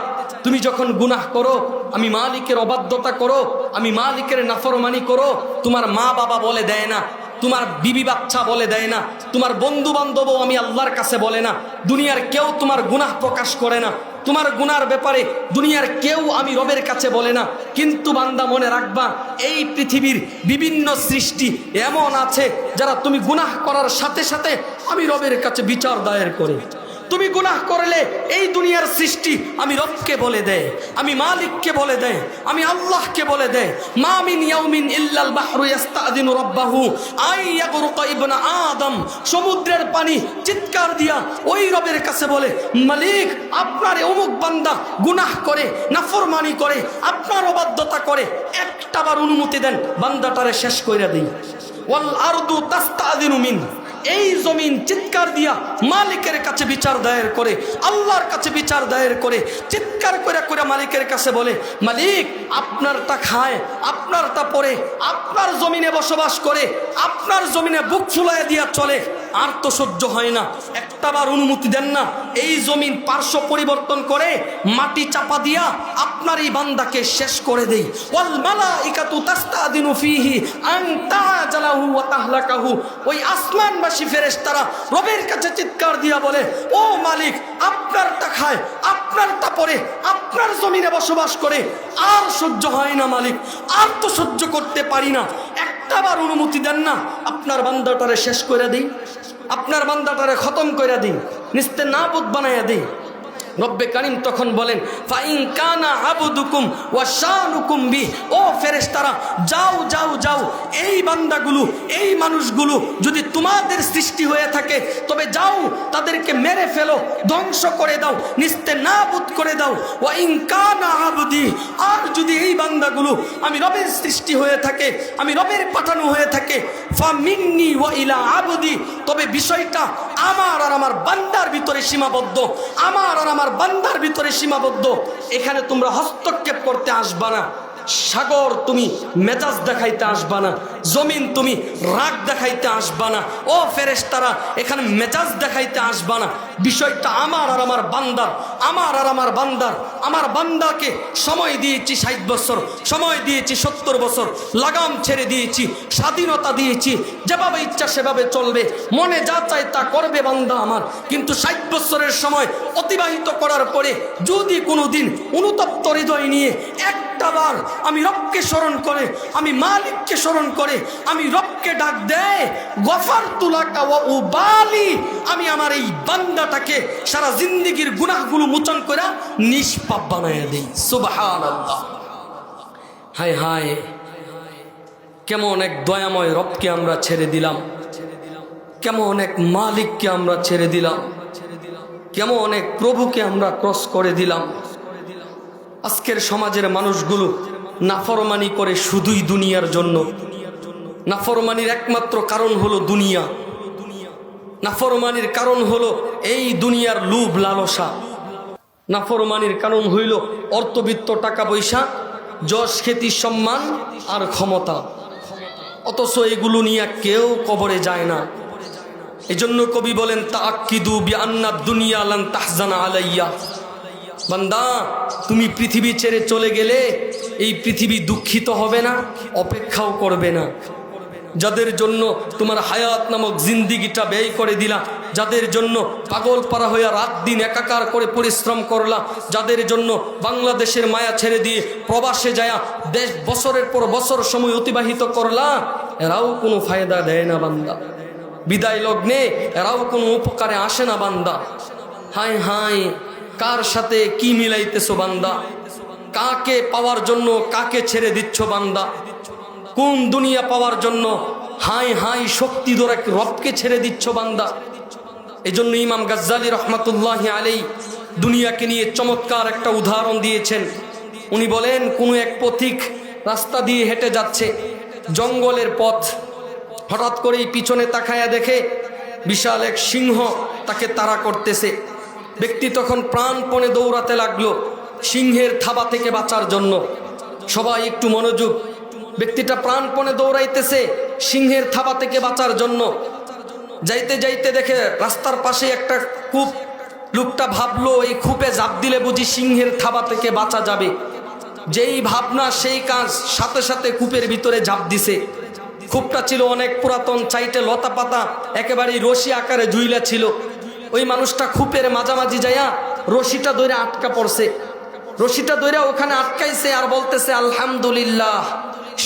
তুমি যখন গুনাহ করো, আমি মালিকের অবাধ্যতা করো, আমি মালিকের নাফরমানি করো, তোমার মা বাবা বলে দেয় না, তোমার বিবি বাচ্চা বলে দেয় না, তোমার বন্ধু বান্ধবও আমি আল্লাহর কাছে বলে না, দুনিয়ার কেউ তোমার গুনাহ প্রকাশ করে না, তোমার গুনার ব্যাপারে দুনিয়ার কেউ আমি রবের কাছে বলে না। কিন্তু বান্দা মনে রাখবা, এই পৃথিবীর বিভিন্ন সৃষ্টি এমন আছে যারা তুমি গুনাহ করার সাথে সাথে আমি রবের কাছে বিচার দায়ের করে। তুমি গুনাহ করলে এই দুনিয়ার সৃষ্টি আমি রবকে বলে দেয়, আমি মালিককে বলে দেয়, আমি আল্লাহকে বলে দেয়। মা মিন ইয়াউমিন ইল্লাল বাহরু ইস্তাযিনু রাব্বাহু আই ইয়াগরুকা ইবনা আদম। সমুদ্রের পানি চিৎকার দিয়া ওই রবের কাছে বলে, মালিক আপনার অমুক বান্দা গুনাহ করে, নাফরমানি করে, আপনার অবাধ্যতা করে, একটাবার অনুমতি দেন, বান্দাটারে শেষ কইরা দেই। ওয়াল আরদু তাস্তাযিনু মিন। এই জমিন চিৎকার দিয়া মালিকের কাছে বিচার দায়ের করে, আল্লাহর কাছে বিচার দায়ের করে, চিৎকার করে করে মালিকের কাছে বলে, মালিক আপনারটা খায়, আপনারটা পরে, আপনার জমিনে বসবাস করে, আপনার জমিনে বুক ফুলাইয়া দিয়া চলে, আর তো সহ্য হয় না, একটাবার অনুমতি দেন না, এই জমিন পার্শ্ব পরিবর্তন করে মাটি চাপা দিয়া আপনার এই বান্দাকে শেষ করে দেই। ওয়াল মালাইকাতু তাস্তাদিনু ফিহি আন তাজালাহু ওয়া তাহলাকাহু। ওই আসমানবাসী ফেরেশতারা রবের কাছে চিৎকার দিয়া বলে, ও মালিক আপনারটা খায়, আপনারটা পরে, আপনার জমিনে বসবাস করে, আর সহ্য হয় না মালিক, আর তো সহ্য করতে পারি না, একটাবার অনুমতি দেন না, আপনার বান্দাটারে শেষ করে দিই, আপনার বান্দাটারে খতম করে দিন, নিস্তে নাবুদ বানাইয়া দিই। রব্বে কারিম তখন বলেন, ফাইন কানা আবুদুকুম ওয়া শানুকুম বি। ও ফেরেশতারা, যাও যাও যাও, এই বান্দাগুলো, এই মানুষগুলো যদি তোমাদের সৃষ্টি হয়ে থাকে, তবে যাও তাদেরকে মেরে ফেলো, ধ্বংস করে দাও, নিস্তে নাবুদ করে দাও। ওয়া ইন কানা আবদি। আর যদি এই বান্দাগুলো আমি রবের সৃষ্টি হয়ে থাকে, আমি রবের পাঠানো হয়ে থাকে, ফামিন্নি ওয়া ইলা আবদি, তবে বিষয়টা আমার আর আমার বান্দার ভিতরে সীমাবদ্ধ, আমার আর আমার বান্দার ভিতরে সীমাবদ্ধ। এখানে তোমরা হস্তক্ষেপ করতে আসবা না। সাগর তুমি মেজাজ দেখাইতে আসবা না, জমিন তুমি রাগ দেখাইতে আসবা না। ও ফেরেশতারা, এখানে মেজাজ দেখাইতে আসবা না। বিষয়টা আমার আর আমার বান্দার, আমার আর আমার বান্দার। আমার বান্দাকে সময় দিয়েছি 60 বছর, সময় দিয়েছি 70 বছর, লাগাম ছেড়ে দিয়েছি, স্বাধীনতা দিয়েছি, যেভাবে ইচ্ছা সেভাবে চলবে, মনে যা চায় তা করবে বান্দা আমার। কিন্তু 60 বছরের সময় অতিবাহিত করার পরে যদি কোনো দিন অনুতপ্ত হৃদয় নিয়ে এক একটা বার আমি রবকে স্মরণ করে, আমি মালিককে স্মরণ করে, আমি রবকে ডাক দেয়, গফারতু লাকা ওয়া উবালি, আমি আমার এই বান্দাটাকে সারা জিন্দেগীর গুনাহগুলো মোচন করে নিষ্পাপ বানায়া দেই। সুবহানাল্লাহ। হায় হায়, কেমন এক দয়াময় রবকে আমরা ছেড়ে দিলাম, কেমন এক মালিককে আমরা ছেড়ে দিলাম, কেমন এক প্রভুকে আমরা ক্রস করে দিলাম। আজকের সমাজের মানুষগুলো নাফরমানি করে শুধুই দুনিয়ার জন্য। নাফরমানির একমাত্র কারণ হলো দুনিয়া, নাফরমানির কারণ হলো এই দুনিয়ার লোভ লালসা, নাফরমানির কারণ হইল অর্থবিত্ত, টাকা পয়সা, যশ খ্যাতি, সম্মান আর ক্ষমতা। অথচ এগুলো নিয়ে কেউ কবরে যায় না। এজন্য কবি বলেন, তাআক্কিদু বিআন্না দুনিয়া লান তাহজানা আলাইয়া। বান্দা, তুমি পৃথিবী ছেড়ে চলে গেলে এই পৃথিবী দুঃখিত হবে না, অপেক্ষাও করবে না। যাদের জন্য তোমার হায়াত নামক জিন্দিগিটা ব্যয় করে দিলা, যাদের জন্য পাগল পারা হইয়া রাত দিন একাকার করে পরিশ্রম করলা, যাদের জন্য বাংলাদেশের মায়া ছেড়ে দিয়ে প্রবাসে যায়া দেশ বছরের পর বছর সময় অতিবাহিত করলা, এরাও কোনো ফায়দা দেয় না বান্দা। বিদায় লগ্নে এরাও কোনো উপকারে আসে না বান্দা। হায় হায়, কার সাথে কি মিলাইতেছো বান্দা? কাকে পাওয়ার জন্য কাকে ছেড়ে দিচ্ছ বান্দা? কোন দুনিয়া পাওয়ার জন্য হাই হাই শক্তি ধরে রবকে ছেড়ে দিচ্ছ বান্দা? এজন্য ইমাম গাজ্জালী রহমাতুল্লাহি আলাইহি দুনিয়াকে নিয়ে চমৎকার একটা উদাহরণ দিয়েছেন। উনি বলেন, কোনো এক পথিক রাস্তা দিয়ে হেঁটে যাচ্ছে, জঙ্গলের পথ। হঠাৎ করেই পিছনে তাকায়া দেখে বিশাল এক সিংহ তাকে তাড়া করতেছে। ব্যক্তি তখন প্রাণপণে দৌড়াতে লাগলো সিংহের থাবা থেকে বাঁচার জন্য। সবাই একটু মনোযোগ। ব্যক্তিটা প্রাণপণে দৌড়াইতেছে সিংহের থাবা থেকে বাঁচার জন্য। যাইতে যাইতে দেখে রাস্তার পাশে একটা কূপ। লোকটা ভাবলো এই কূপে ঝাঁপ দিলে বুঝি সিংহের থাবা থেকে বাঁচা যাবে। যেই ভাবনা সেই কাজ, সাথে সাথে কূপের ভিতরে ঝাঁপ দিছে। কূপটা ছিল অনেক পুরাতন, চাইটে লতা পাতা একেবারেই রশি আকারে ঝুইলা ছিল। ওই মানুষটা কূপের মাঝামাঝি যাইয়া রশিটা ধরে আটকা পড়ছে। রশিটা ধরে ওখানে আটকাইছে আর বলতেছে, আলহামদুলিল্লাহ,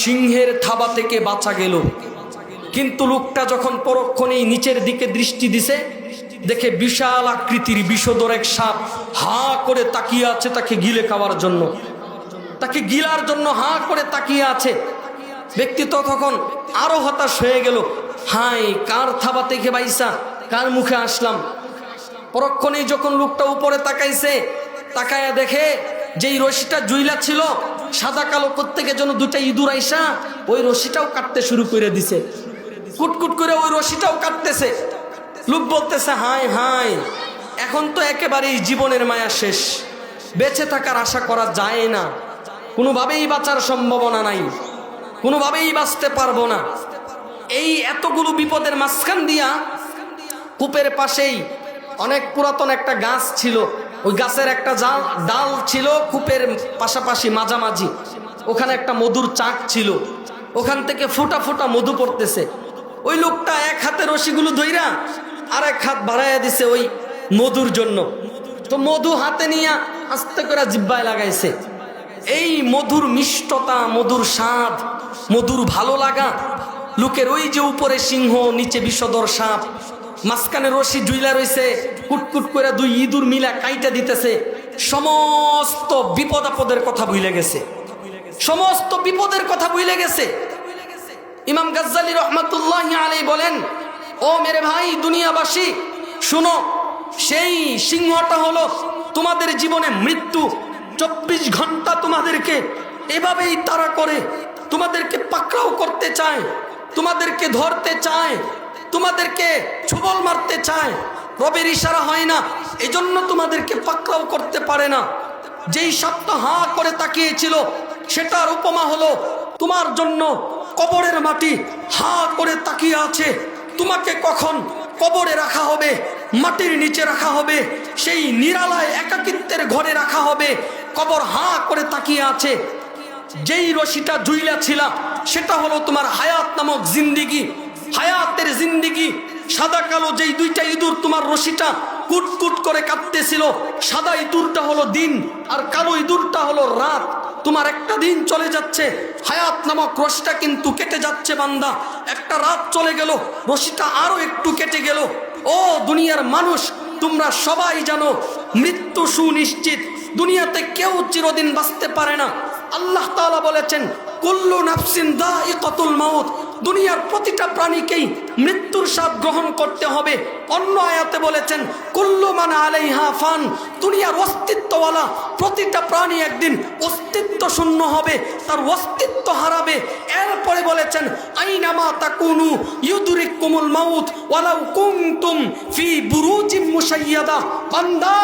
সিংহের থাবা থেকে বাঁচা গেল। কিন্তু লোকটা যখন পরক্ষণেই নিচের দিকে দৃষ্টি দিছে, দেখে বিশাল আকৃতির বিষধর এক সাপ হা করে তাকিয়ে আছে তাকে গিলে খাওয়ার জন্য, তাকে গিলার জন্য হা করে তাকিয়ে আছে। ব্যক্তি তো তখন আরো হতাশ হয়ে গেল, হাই কার থাবা থেকে বাইসা, কার মুখে আসলাম। পরক্ষণেই যখন লোকটা উপরে তাকাইছে, তাকায়া দেখে যেই রশিটা জুইলা ছিল সাদা কালো প্রত্যেকের জন্য দুটা ইঁদুর আইসা ওই রশিটাও কাটতে শুরু করে দিছে। কুটকুট করে ওই রশিটাও কাটতেছে। লোক বলতেছে, হাই হাই, এখন তো একেবারেই জীবনের মায়া শেষ, বেঁচে থাকার আশা করা যায় না, কোনোভাবেই বাঁচার সম্ভাবনা নাই, কোনোভাবেই বাঁচতে পারবো না। এই এতগুলো বিপদের মাঝখান দিয়া কূপের পাশেই অনেক পুরাতন একটা গাছ ছিল। ওই গাছের একটা ডাল ছিল কূপের পাশাপাশি মাঝামাঝি। ওখানে একটা মধুর চাক ছিল, ওখান থেকে ফোঁটা ফোঁটা মধু পড়তেছে। ওই লোকটা এক হাতে রশিগুলো ধইরা আর এক হাত বাড়াইয়া দিছে ওই মধুর জন্য। তো মধু হাতে নিয়ে আস্তে করে জিহ্বায় লাগাইছে। এই মধুর মিষ্টতা, মধুর স্বাদ, মধুর ভালো লাগা লোকের ওই যে উপরে সিংহ, নিচে বিষধর সাপ, মাঝখানে রশি জুইলা রইছে, কুটকুট করে দুই ইঁদুর মিলা কাইটা দিতেছে। সমস্ত বিপদ আপদের কথা ভুলে গেছে, সমস্ত বিপদের কথা ভুলে গেছে। ইমাম গাজ্জালী রহমাতুল্লাহি আলাইহি বলেন, ও মেরে ভাই দুনিয়াবাসী শুনো, সেই সিংহটা হলো তোমাদের জীবনে মৃত্যু। 24 ঘন্টা তোমাদেরকে এভাবেই তাড়া করে, তোমাদেরকে পাকড়াও করতে চায়, তোমাদেরকে ধরতে চায়, তোমাদেরকে ছোবল মারতে চায়। রবের ইশারা হয় না, এজন্য তোমাদেরকে পাকড়াও করতে পারে না। যেই সাপটা হা করে তাকিয়েছিল সেটার উপমা হলো তোমার জন্য কবরের মাটি হা করে তাকিয়ে আছে। তোমাকে কখন কবরে রাখা হবে, মাটির নিচে রাখা হবে, সেই নিরালায় একাকিত্বের ঘরে রাখা হবে। কবর হা করে তাকিয়ে আছে। যেই রশিটা জুইলা ছিল সেটা হলো তোমার হায়াত নামক জিন্দিগি, হায়াতের জিন্দিগি। সাদা কালো যেই দুইটা ইঁদুর তোমার রশিটা কুটকুট করে কাঁদতেছিল। সাদা ইঁদুরটা হলো দিন আর কালো ইঁদুরটা হলো রাত। তোমার একটা দিন চলে যাচ্ছে, হায়াত নামক রশিটা কিন্তু কেটে যাচ্ছে বান্দা। একটা রাত চলে গেল, রশিটা আরো একটু কেটে গেল। ও দুনিয়ার মানুষ, তোমরা সবাই জানো মৃত্যু সুনিশ্চিত। দুনিয়াতে কেউ চিরদিন বাঁচতে পারে না। আল্লাহ তাআলা বলেছেন কুল্লু নাফসিন যায়িকাতুল মাউত, দুনিয়ার প্রতিটা প্রাণীকেই মৃত্যুর স্বাদ গ্রহণ করতে হবে। অন্য আয়াতে বলেছেন কুল্লু মান আলাইহা ফান, দুনিয়ার অস্তিত্বওয়ালা প্রতিটা প্রাণী একদিন অস্তিত্ব শূন্য হবে, তার অস্তিত্ব হারাবে। এরপরে বলেছেন আইনামা তাকুনু ইউদরিকুমুল মাউত ওয়ালাউ কুনতুম ফি বুরুজিম মুশাইয়াদা। বান্দা,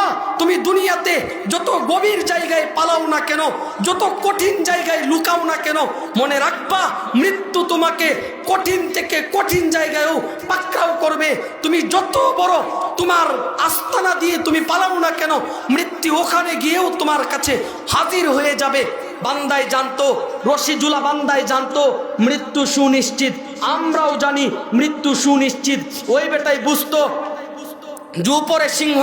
তুমি দুনিয়াতে যত গভীর জায়গায় পালাও না কেন, যত কঠিন জায়গায় লুকাও না কেন, মনে রাখবা মৃত্যু তোমাকে কঠিন থেকে কঠিন জায়গায়ও পাকড়াও করবে। তুমি যত বড় তোমার আস্তানা দিয়ে তুমি পালাও না কেন, মৃত্যু ওখানে গিয়েও তোমার কাছে হাজির হয়ে যাবে। বান্দায় জানতো, রশিজুলা বান্দায় জানতো মৃত্যু সুনিশ্চিত। আমরাও জানি মৃত্যু সুনিশ্চিত। ওই বেটাই বুঝতো যে উপরে সিংহ,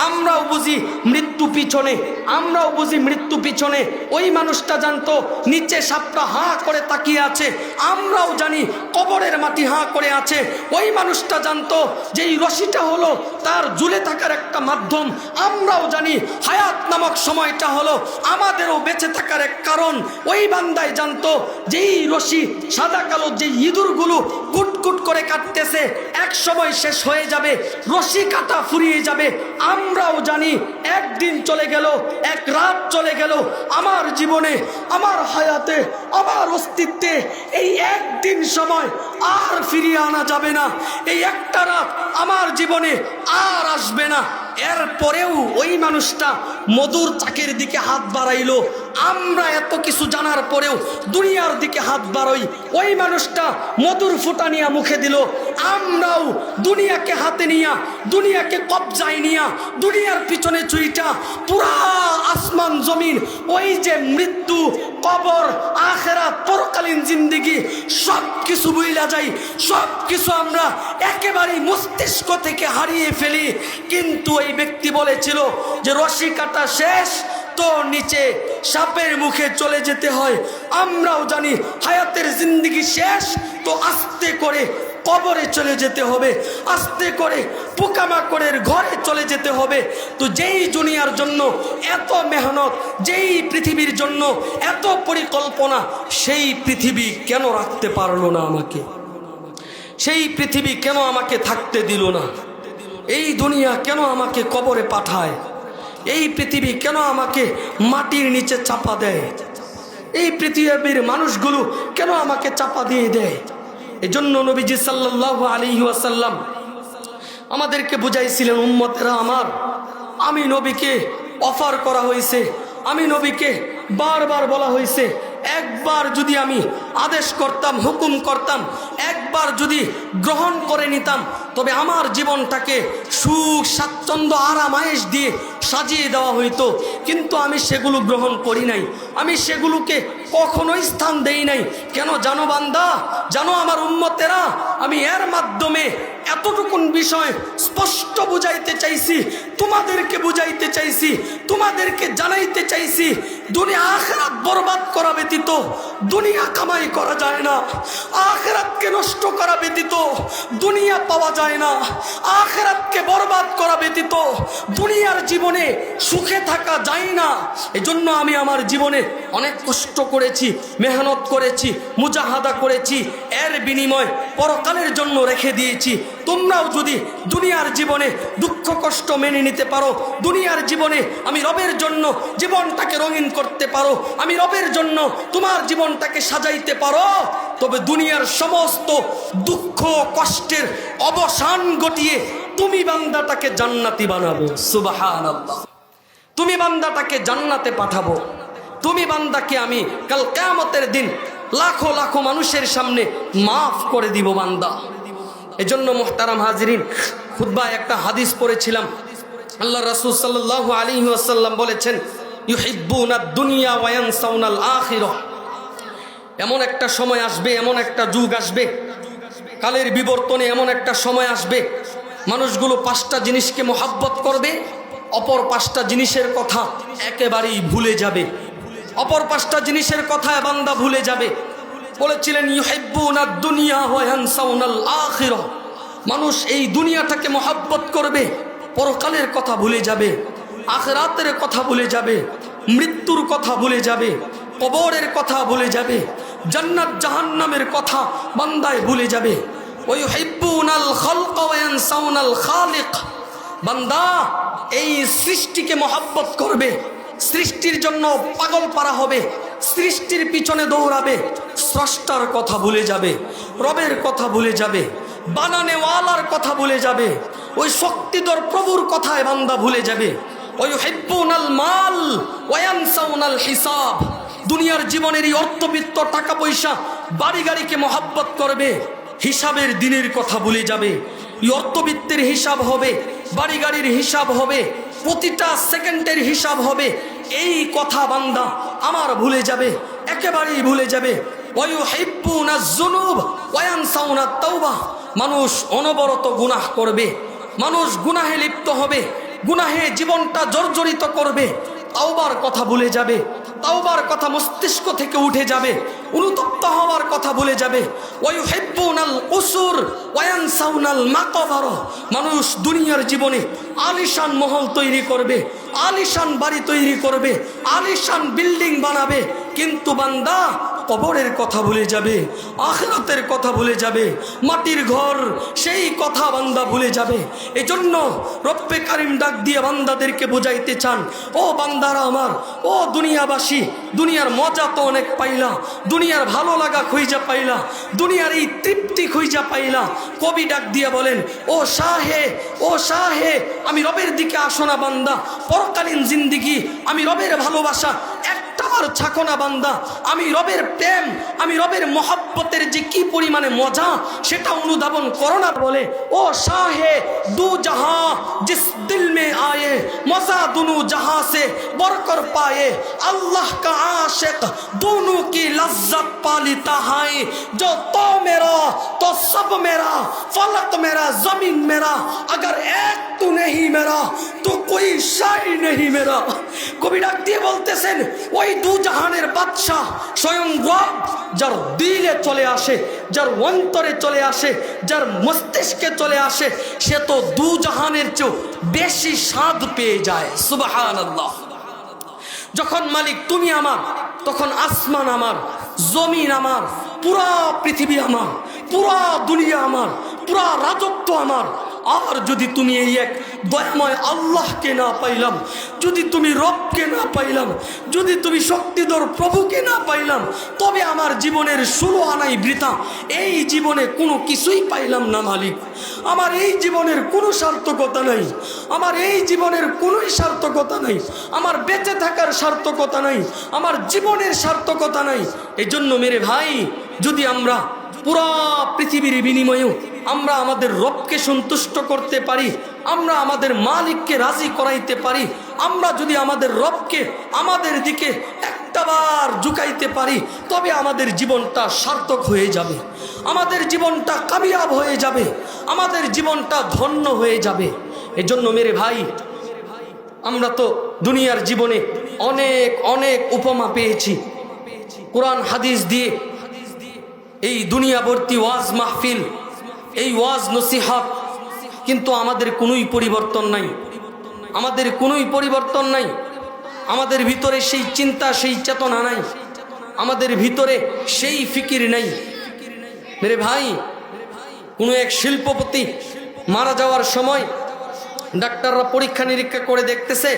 আমরাও বুঝি মৃত্যু পিছনে, আমরাও বুঝি মৃত্যু পিছনে। ওই মানুষটা জানতো নিচে সাপটা হাঁ করে তাকিয়ে আছে, আমরাও জানি কবরের মাটি হাঁ করে আছে। ওই মানুষটা জানতো যে এই রশিটা হলো তার ঝুলে থাকার একটা মাধ্যম, আমরাও জানি হায়াত নামক সময়টা হলো আমাদেরও বেঁচে থাকার এক কারণ। ওই বান্দায় জানতো যে এই রশি সাদা কালো যে ইঁদুরগুলো কুটকুট করে কাটতেছে এক সময় শেষ হয়ে যাবে, রশি কাটা ফুরিয়ে যাবে। আমরাও জানি একদিন চলে গেল, এক রাত চলে গেল আমার জীবনে, আমার হায়াতে, আমার অস্তিত্বে। এই একদিন সময় আর ফিরিয়ে আনা যাবে না, এই একটা রাত আমার জীবনে আর আসবে না। এরপরেও ওই মানুষটা মধুর চাকের দিকে হাত বাড়াইলো। আমরা এত কিছু জানার পরেও দুনিয়ার দিকে হাত বাড়াই। ওই মানুষটা মধুর ফুটা নিয়ে মুখে দিল, আমরাও দুনিয়াকে হাতে নিয়া, দুনিয়াকে কবজায় নিয়া, দুনিয়ার পিছনে চুইটা পুরা আসমান জমিন, ওই যে মৃত্যু, কবর, আখেরাত, পরকালীন জিন্দেগি সব কিছু ভুইলা যাই, সব কিছু আমরা একেবারেই মস্তিষ্ক থেকে হারিয়ে ফেলি। কিন্তু এই ব্যক্তি বলেছিল যে রশি কাটা শেষ তো নিচে সাপের মুখে চলে যেতে হয়। আমরাও জানি হায়াতের জিন্দেগি শেষ তো আস্তে করে কবরে চলে যেতে হবে, আস্তে করে পোকামাকড়ের ঘরে চলে যেতে হবে। তো যেই দুনিয়ার জন্য এত মেহনত, যেই পৃথিবীর জন্য এত পরিকল্পনা, সেই পৃথিবী কেন রাখতে পারলো না আমাকে? সেই পৃথিবী কেন আমাকে থাকতে দিল না? এই দুনিয়া কেন আমাকে কবরে পাঠায়? এই পৃথিবী কেন আমাকে মাটির নিচে চাপা দেয়? এই পৃথিবীর মানুষগুলো কেন আমাকে চাপা দিয়ে দেয়? এজন্য নবীজি সাল্লাল্লাহু আলাইহি ওয়াসাল্লাম আমাদেরকে বুঝাইছিলেন, উম্মতেরা আমার, আমি নবীকে অফার করা হয়েছে, আমি নবীকে বারবার বলা হয়েছে, একবার যদি আমি আদেশ করতাম, হুকুম করতাম, একবার যদি গ্রহণ করে নিতাম, তবে আমার জীবনটাকে সুখ স্বাচ্ছন্দ্য আরাম আয়েশ দিয়ে সাজিয়ে দেওয়া হইতো। কিন্তু আমি সেগুলো গ্রহণ করি নাই, আমি সেগুলোকে কখনোই স্থান দেই নাই। কেন জানো বান্দা, জানো আমার উম্মতেরা, আমি এর মাধ্যমে এতটুকুন বিষয় স্পষ্ট বুঝাইতে চাইছি, তোমাদেরকে বুঝাইতে চাইছি, তোমাদেরকে জানাইতে চাইছি, দুনিয়া আখিরাত বরবাদ করা ব্যতীত দুনিয়া কামাই করা যায় না, আখিরাতকে নষ্ট করা ব্যতীত দুনিয়া পাওয়া যায় না, আখিরাতকে বরবাদ করা ব্যতীত দুনিয়ার জীবনে সুখে থাকা যায় না। এজন্য আমি আমার জীবনে অনেক কষ্ট করেছি, মেহনত করেছি, মুজাহাদা করেছি, এর বিনিময় পরকালের জন্য রেখে দিয়েছি। তোমরাও যদি দুনিয়ার জীবনে দুঃখ কষ্ট মেনে নিতে পারো, দুনিয়ার জীবনে আমি রবের জন্য জীবনটাকে রঙিন করতে পারো, আমি রবের জন্য তোমার জীবনটাকে সাজাইতে পারো, তবে দুনিয়ার সমস্ত দুঃখ কষ্টের অবসান ঘটিয়ে তুমি বান্দাটাকে জান্নাতি বানাবো। সুবহানাল্লাহ, তুমি বান্দাটাকে জান্নাতে পাঠাবো। তুমি বান্দাকে আমি কাল কিয়ামতের দিন লাখো লাখো মানুষের সামনে মাফ করে দিব বান্দা। এজন্য মুহতারাম হাজিরিন, খুতবায় একটা হাদিস পড়েছিলাম। আল্লাহ রাসূল সাল্লাল্লাহু আলাইহি ওয়াসাল্লাম বলেছেন, ইউহিব্বুনাদ দুনিয়া ওয়া ইয়ানসাউনাল আখিরাহ। এমন একটা সময় আসবে, এমন একটা যুগ আসবে, কালের বিবর্তনে এমন একটা সময় আসবে, মানুষগুলো পাঁচটা জিনিসকে মোহাব্বত করবে, অপর পাঁচটা জিনিসের কথা একেবারেই ভুলে যাবে। অপর পাঁচটা জিনিসের কথা বান্দা ভুলে যাবে। বলেছিলেন ইউহিব্বুনাদ দুনিয়া ওয়া ইয়ানসাউনাল আখিরাহ, মানুষ এই দুনিয়াটাকে মোহাব্বত করবে, পরকালের কথা ভুলে যাবে, আখিরাতের কথা ভুলে যাবে, মৃত্যুর কথা ভুলে যাবে, কবরের কথা ভুলে যাবে, জান্নাত জাহান্নামের কথা বান্দায় ভুলে যাবে। ওয়া ইউহিব্বুনাল খালকা ওয়া ইয়ানসাউনাল খালিক, বান্দা এই সৃষ্টিকে মোহাব্বত করবে, সৃষ্টির জন্য পাগল পারা হবে, সৃষ্টির পিছনে দৌড়াবে, স্রষ্টার কথা ভুলে যাবে, রবের কথা ভুলে যাবে, বানানেওয়ালার কথা ভুলে যাবে, ওই শক্তিধর প্রভুর কথায় বান্দা ভুলে যাবে। ওই হিব্বুনাল মাল ওয়া ইয়ানসাউনাল হিসাব, দুনিয়ার জীবনের এই অর্থবিত্ত টাকা পয়সা বাড়ি গাড়িকে মোহাব্বত করবে, হিসাবের দিনের কথা ভুলে যাবে। এই অর্থবিত্তের হিসাব হবে, বাড়ি গাড়ির হিসাব হবে, প্রতিটা সেকেন্ডের হিসাব হবে, এই কথা বান্দা আমার ভুলে যাবে, একেবারেই ভুলে যাবে। ওয়ায়ুহিব্বুনাজ যুনুব ওয়া ইয়ানসাউনাত তাওবাহ, মানুষ অনবরত গুনাহ করবে, মানুষ গুনাহে লিপ্ত হবে, গুনাহে জীবনটা জর্জরিত করবে, তাওবার কথা ভুলে যাবে, তাওবার কথা মস্তিষ্ক থেকে উঠে যাবে, অনুতপ্ত হওয়ার কথা ভুলে যাবে। ওয়ায়ুহিব্বুনাল কুসুর ওয়া ইয়ানসাউনাল মাকাবার, মানুষ দুনিয়ার জীবনে আলিশান মহল তৈরি করবে, আলিশান বাড়ি তৈরি করবে, আলিশান বিল্ডিং বানাবে, কিন্তু বান্দা কবরের কথা ভুলে যাবে, আখিরাতের কথা ভুলে যাবে, মাটির ঘর সেই কথা বান্দা ভুলে যাবে। এজন্য রব্বে কারিম ডাক দিয়ে বান্দাদেরকে বুঝাইতে চান, ও বান্দারা আমার, ও দুনিয়াবাসী, দুনিয়ার মজা তো অনেক পাইলা, দুনিয়ার ভালো লাগা খুঁজা পাইলা, দুনিয়ার এই তৃপ্তি খুঁজা পাইলা। কবি ডাক দিয়ে বলেন, ও শাহে, ও শাহে, আমি রবের দিকে আসো না বান্দা, পরকালীন জিন্দিগি, আমি রবের ভালোবাসা একটাবার ছাকো না বান্দা, আমি রবের প্রেম, আমি রবের মহব্বতের যে কি পরিমাণে মজা সেটা অনুধাবন করো না। বলে, ও শাহে দু জাহা জিস দিল মে আয়ে, মজা দুনু জাহা সে বরকর পায়ে, अल्लाह का आशिक दोनों की लज्जत पालिता है, जो तो मेरा तो सब मेरा, फलक मेरा जमीन मेरा, अगर एक तू नहीं मेरा तो कोई शाई नहीं मेरा। কবি ডাক দিয়ে বলতেছেন, ওই দু জাহানের বাদশা স্বয়ং রব যার দিলে চলে আসে, যার অন্তরে চলে আসে, যার মস্তিষ্কে চলে আসে, সে তো দু জাহানের চেয়েও বেশি স্বাদ পেয়ে যায়। সুবহানাল্লাহ। যখন মালিক তুমি আমার, তখন আসমান আমার, জমিন আমার, পুরা পৃথিবী আমার, পুরা দুনিয়া আমার, পুরা রাজত্ব আমার। আর যদি তুমি এই এক দয়াময় আল্লাহকে না পাইলাম, যদি তুমি রবকে না পাইলাম, যদি তুমি শক্তিধর প্রভুকে না পাইলাম, তবে আমার জীবনের 16 আনাই বৃথা। এই জীবনে কোনো কিছুই পাইলাম না মালিক, আমার এই জীবনের কোনো সার্থকতা নাই, আমার এই জীবনের কোনোই সার্থকতা নাই, আমার বেঁচে থাকার সার্থকতা নাই, আমার জীবনের সার্থকতা নাই। এই জন্য মেরে ভাই, যদি আমরা পুরা পৃথিবীর বিনিময়েও আমরা আমাদের রবকে সন্তুষ্ট করতে পারি, আমরা আমাদের মালিককে রাজি করাইতে পারি, আমরা যদি আমাদের রবকে আমাদের দিকে একটাবার ঝুঁকাইতে পারি, তবে আমাদের জীবনটা সার্থক হয়ে যাবে, আমাদের জীবনটা কামিয়াব হয়ে যাবে, আমাদের জীবনটা ধন্য হয়ে যাবে। এজন্য মেরে ভাই, আমরা তো দুনিয়ার জীবনে অনেক অনেক উপমা পেয়েছি কোরআন হাদিস দিয়ে। এই দুনিয়াবর্তী ওয়াজ মাহফিল, এই ওয়াজ নসিহাত, কিন্তু আমাদের কোনোই পরিবর্তন নাই, আমাদের কোনোই পরিবর্তন নাই, আমাদের ভিতরে সেই চিন্তা, সেই চেতনা নাই, আমাদের ভিতরে সেই ফিকির নাই। মেরে ভাই, কোনো এক শিল্পপতি মারা যাওয়ার সময় ডাক্তাররা পরীক্ষা নিরীক্ষা করে দেখতেছে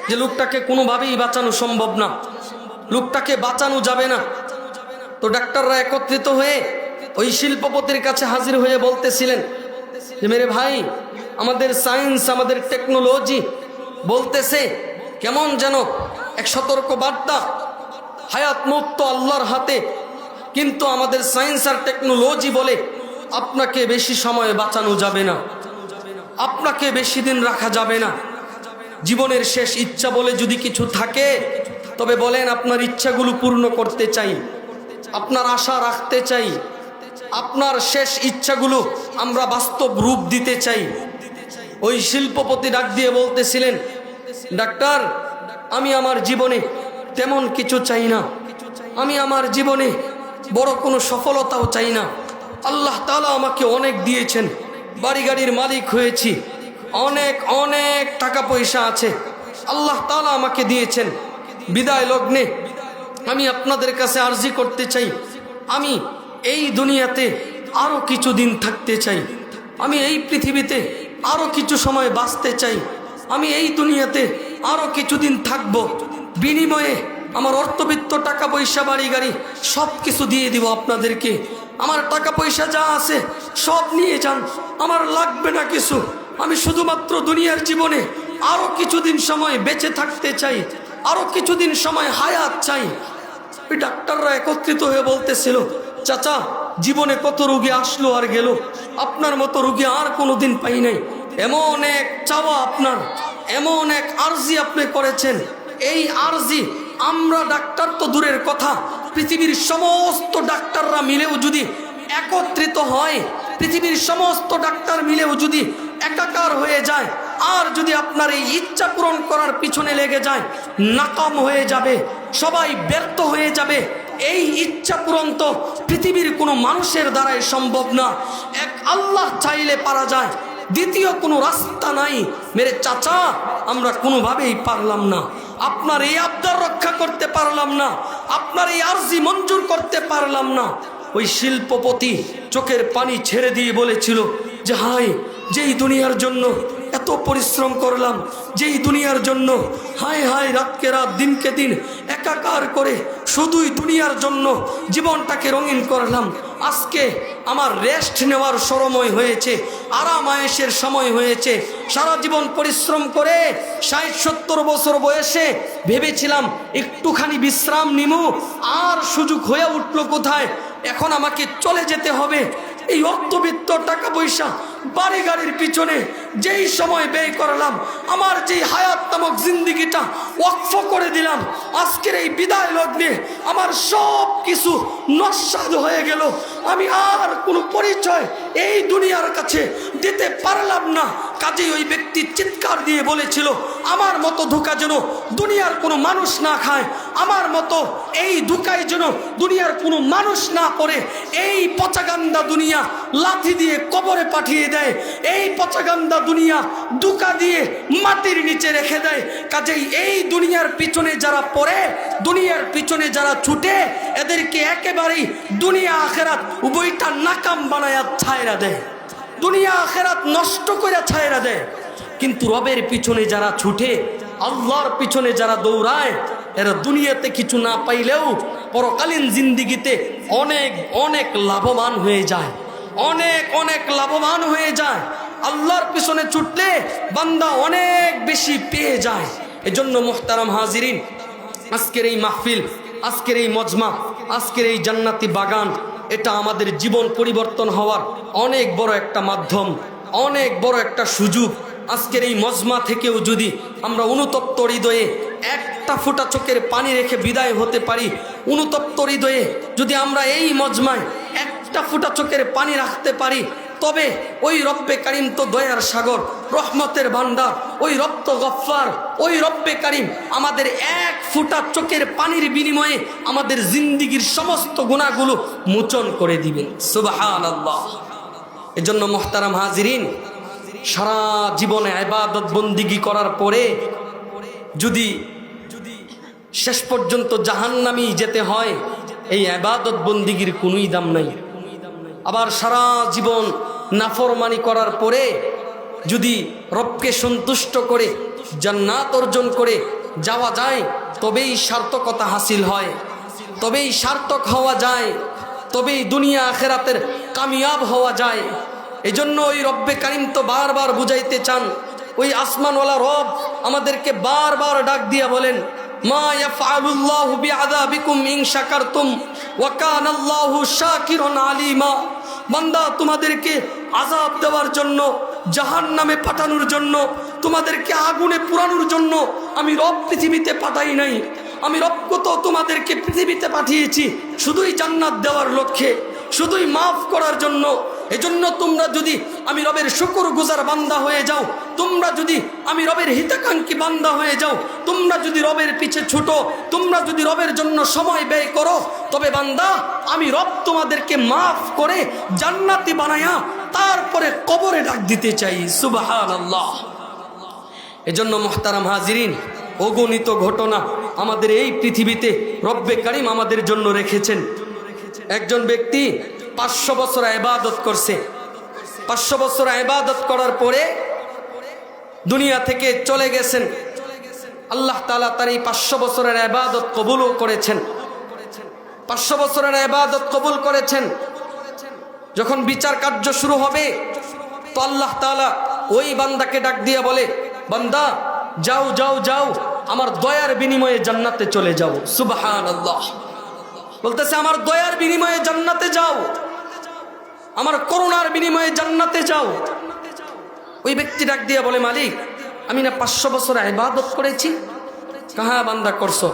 যে লোকটাকে কোনোভাবেই বাঁচানো সম্ভব না, লোকটাকে বাঁচানো যাবে না। তো ডাক্তাররা একত্রিত হয়ে ওই শিল্পপতির কাছে হাজির হয়ে বলতেছিলেন যে মেরে ভাই, আমাদের সায়েন্স, আমাদের টেকনোলজি বলতেছে কেমন যেন এক সতর্ক বার্তা, হায়াত মুক্ত আল্লাহর হাতে, কিন্তু আমাদের সায়েন্স আর টেকনোলজি বলে আপনাকে বেশি সময় বাঁচানো যাবে না, আপনাকে বেশি দিন রাখা যাবে না। জীবনের শেষ ইচ্ছা বলে যদি কিছু থাকে, তবে বলেন আপনার ইচ্ছাগুলো পূর্ণ করতে চাই, আপনার আশা রাখতে চাই, আপনার শেষ ইচ্ছাগুলো আমরা বাস্তব রূপ দিতে চাই। ওই শিল্পপতি ডাক দিয়ে বলতেছিলেন, ডাক্তার, আমি আমার জীবনে তেমন কিছু চাই না, আমি আমার জীবনে বড় কোনো সফলতাও চাই না। আল্লাহ তাআলা আমাকে অনেক দিয়েছেন, বাড়ি গাড়ির মালিক হয়েছি, অনেক অনেক টাকা পয়সা আছে, আল্লাহ তাআলা আমাকে দিয়েছেন। বিদায় লগ্নে আমি আপনাদের কাছে আরজি করতে চাই, আমি এই দুনিয়াতে আরো কিছুদিন থাকতে চাই, আমি এই পৃথিবীতে আরো কিছু সময় বাঁচতে চাই, আমি এই দুনিয়াতে আরো কিছুদিন থাকব, বিনিময়ে আমার অর্থবিত্ত টাকা পয়সা বাড়ি গাড়ি সব কিছু দিয়ে দিব আপনাদেরকে। আমার টাকা পয়সা যা আছে সব নিয়ে যান, আমার লাগবে না কিছু, আমি শুধুমাত্র দুনিয়ার জীবনে আরো কিছুদিন সময় বেঁচে থাকতে চাই, আরো কিছুদিন সময় হায়াত চাই। ওই ডাক্তাররা একত্রিত হয়ে বলতেছিল, চাচা, জীবনে কত রোগী আসলো আর গেল, আপনার মতো রোগী আর কোনোদিন পাই নাই। এমন এক চাওয়া আপনার, এমন এক আরজি আপনি করেছেন, এই আরজি আমরা ডাক্তার তো দূরের কথা, পৃথিবীর সমস্ত ডাক্তাররা মিলেও যদি একত্রিত হয়, পৃথিবীর সমস্ত ডাক্তার মিলেও যদি একাকার হয়ে যায়, আর যদি আপনার এই ইচ্ছা পূরণ করার পিছনে লেগে যায়, নাকাম হয়ে যাবে, সবাই ব্যর্থ হয়ে যাবে। এই ইচ্ছা পূরণ তো পৃথিবীর কোনো মানুষের দ্বারাই সম্ভব না, এক আল্লাহ চাইলে পারা যায়, দ্বিতীয় কোনো রাস্তা নাই। মেরে চাচা, আমরা কোনোভাবেই পারলাম না, আপনার এই আবদার রক্ষা করতে পারলাম না, আপনার এই আরজি মঞ্জুর করতে পারলাম না। ওই শিল্পপতি চোখের পানি ছেড়ে দিয়ে বলেছিল যে, হায়, যেই দুনিয়ার জন্য এত পরিশ্রম করলাম, যেই দুনিয়ার জন্য হায় হায় রাতকে রাত দিনকে দিন একাকার করে শুধুই দুনিয়ার জন্য জীবনটাকে রঙিন করলাম, আজকে আমার রেস্ট নেওয়ার সময় হয়েছে, আরাম আয়েশের সময় হয়েছে। সারা জীবন পরিশ্রম করে ৬০-৭০ বছর বয়সে ভেবেছিলাম একটুখানি বিশ্রাম নিমু, আর সুযোগ হয়ে উঠলো কোথায়, এখন আমাকে চলে যেতে হবে। এই অর্থবিত্ত টাকা পয়সা বাড়ি গাড়ির পিছনে যেই সময় ব্যয় করলাম, আমার যেই হায়াত নামক জিন্দিগিটা ওয়াকফ করে দিলাম, আজকের এই বিদায় লগ্নে আমার সব কিছু নস্বাদ হয়ে গেল। আমি আর কোনো পরিচয় এই দুনিয়ার কাছে দিতে পারলাম না। কাজেই ওই ব্যক্তি চিৎকার দিয়ে বলেছিল, আমার মতো ধোঁকা যেন দুনিয়ার কোনো মানুষ না খায়, আমার মতো এই ধোঁকায় যেন দুনিয়ার কোনো মানুষ না পড়ে, এই পচাগান্দা দুনিয়া লাথি দিয়ে কবরে পাঠিয়ে দেয়, এই পচাগান্দা দুনিয়া ধোঁকা দিয়ে মাটির নিচে রেখে দেয়। কাজেই এই দুনিয়ার পিছনে যারা পড়ে, দুনিয়ার পিছনে যারা ছুটে, এদেরকে একেবারেই দুনিয়া আখেরাত উভয়টা নাকাম বানায়া ছায়রা দেয়, দুনিয়া আখেরাত নষ্ট করে ছায়রা দেয়। কিন্তু রবের পিছনে যারা ছুটে, আল্লাহর পিছনে যারা দৌড়ায়, এরা দুনিয়াতে কিছু না পাইলেও পরকালীন জিন্দিগিতে অনেক অনেক লাভবান হয়ে যায়, অনেক অনেক লাভবান হয়ে যায়। আল্লাহর পিছনে ছুটলে বান্দা অনেক বেশি পেয়ে যায়। এজন্য মুহতারাম হাজিরিন, আজকের এই মাহফিল, আজকের এই মজমা, আজকের এই জান্নাতি বাগান, এটা আমাদের জীবন পরিবর্তন হওয়ার অনেক বড় একটা মাধ্যম, অনেক বড় একটা সুযোগ। আজকের এই মজমা থেকেও যদি আমরা অনুতপ্ত হৃদয়ে একটা ফোঁটা চোখের পানি রেখে বিদায় হতে পারি, অনুতপ্ত হৃদয়ে যদি আমরা এই মজমায় একটা ফোঁটা চোখের পানি রাখতে পারি, তবে ওই রব্বে কারিম তো দয়ার সাগর, রহমতের ভান্ডার, ওই রব তো গফফার, ওই রব্বে কারিম আমাদের এক ফোঁটা চোখের পানির বিনিময়ে আমাদের জিন্দিগির সমস্ত গুনাহগুলো মোচন করে দিবেন। সুবহানাল্লাহ। এজন্য মুহতারাম হাজিরিন, সারা জীবনে ইবাদত বন্দিগি করার পরে যদি শেষ পর্যন্ত জাহান্নামী যেতে হয়, এই ইবাদত বন্দিগির কোনোই দাম নাই। আবার সারা জীবন নাফরমানি করার পরে যদি রবকে সন্তুষ্ট করে জান্নাত অর্জন করে যাওয়া যায়, তবেই সার্থকতা হাসিল হয়, তবেই সার্থক হওয়া যায়, তবেই দুনিয়া আখেরাতের কামিয়াব হওয়া যায়। এজন্য ওই রব্বে কারিম তো বারবার বুঝাইতে চান, ওই আসমানওয়ালা রব আমাদেরকে বারবার ডাক দিয়া বলেন, মা ইয়াফআলুল্লাহু বিআযাবিকুম ইন শাকারতুম ওয়া কানাল্লাহু শাকিরুন আলিমা। বান্দা, তোমাদেরকে আযাব দেওয়ার জন্য, জাহান্নামে পাঠানোর জন্য, তোমাদেরকে আগুনে পোড়ানোর জন্য আমি রব পৃথিবীতে পাঠাই নাই। আমি রব তো তোমাদেরকে পৃথিবীতে পাঠিয়েছি শুধুই জান্নাত দেওয়ার লক্ষ্যে, শুধুই মাফ করার জন্য। এজন্য তোমরা যদি আমি রবের শুকরগুজার বান্দা হয়ে যাও, তোমরা যদি আমি রবের হিতাকাঙ্ক্ষী বান্দা হয়ে যাও, তোমরা যদি রবের পিছে ছুটো, তোমরা যদি রবের জন্য সময় ব্যয় করো, তবে বান্দা আমি রব তোমাদেরকে মাফ করে জান্নাতি বানায়া তারপরে কবরে ডাক দিতে চাই। সুবহানাল্লাহ। এজন্য মুহতারাম হাজিরিন, অগণিত ঘটনা আমাদের এই পৃথিবীতে রব্বে কারিম আমাদের জন্য রেখেছেন। একজন ব্যক্তি 500 বছর ইবাদত করছে। 500 বছর ইবাদত করার পরে দুনিয়া থেকে চলে গেছেন। আল্লাহ তাআলা তার এই 500 বছরের ইবাদত কবুলও করেছেন। 500 বছরের ইবাদত কবুল করেছেন। যখন বিচার কার্য শুরু হবে তো আল্লাহ তাআলা ওই বান্দাকে ডাক দিয়ে বলে, বান্দা যাও যাও যাও, আমার দয়ার বিনিময়ে জান্নাতে চলে যাও। সুবহানাল্লাহ। বলতেছে আমার দয়ার বিনিময়ে জান্নাতে যাও, আমার করুণার বিনিময়ে জান্নাতে যাও। ওই ব্যক্তি ডাক দিয়ে বলে, মালিক আমি না 500 বছর ইবাদত করেছি। হ্যাঁ বান্দা করছো।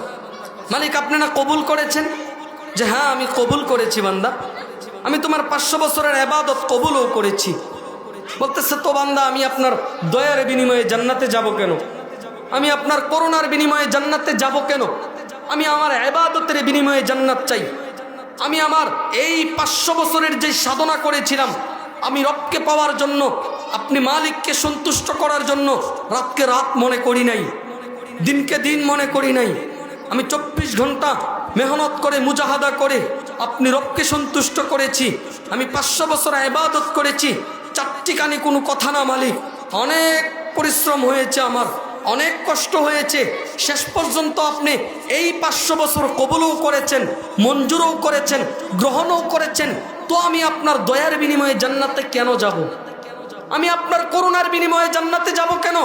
মালিক আপনি না কবুল করেছেন? যে হ্যাঁ আমি কবুল করেছি বান্দা, আমি তোমার 500 বছরের ইবাদত কবুলও করেছি। বলতেছে তো বান্দা আমি আপনার দয়ার বিনিময়ে জান্নাতে যাব কেন? আমি আপনার করুণার বিনিময়ে জান্নাতে যাব কেন? আমি আমার ইবাদতের বিনিময়ে জান্নাত চাই। আমি আমার এই 500 বছরের যে সাধনা করেছিলাম, আমি রবকে পাওয়ার জন্য, আপনি মালিককে সন্তুষ্ট করার জন্য রাতকে রাত মনে করি নাই, দিনকে দিন মনে করি নাই। আমি 24 ঘন্টা মেহনত করে মুজাহাদা করে আপনি রবকে সন্তুষ্ট করেছি। আমি 500 বছর ইবাদত করেছি। চারটি কানে কোনো কথা না মালিক, অনেক পরিশ্রম হয়েছে, আমার অনেক কষ্ট হয়েছে। শেষ পর্যন্ত আপনি এই 500 বছর কবুলও করেছেন, মঞ্জুরও করেছেন, গ্রহণও করেছেন। তো আমি আপনার দয়ার বিনিময়ে জান্নাতে কেন যাব? আমি আপনার করুণার বিনিময়ে জান্নাতে যাব কেন?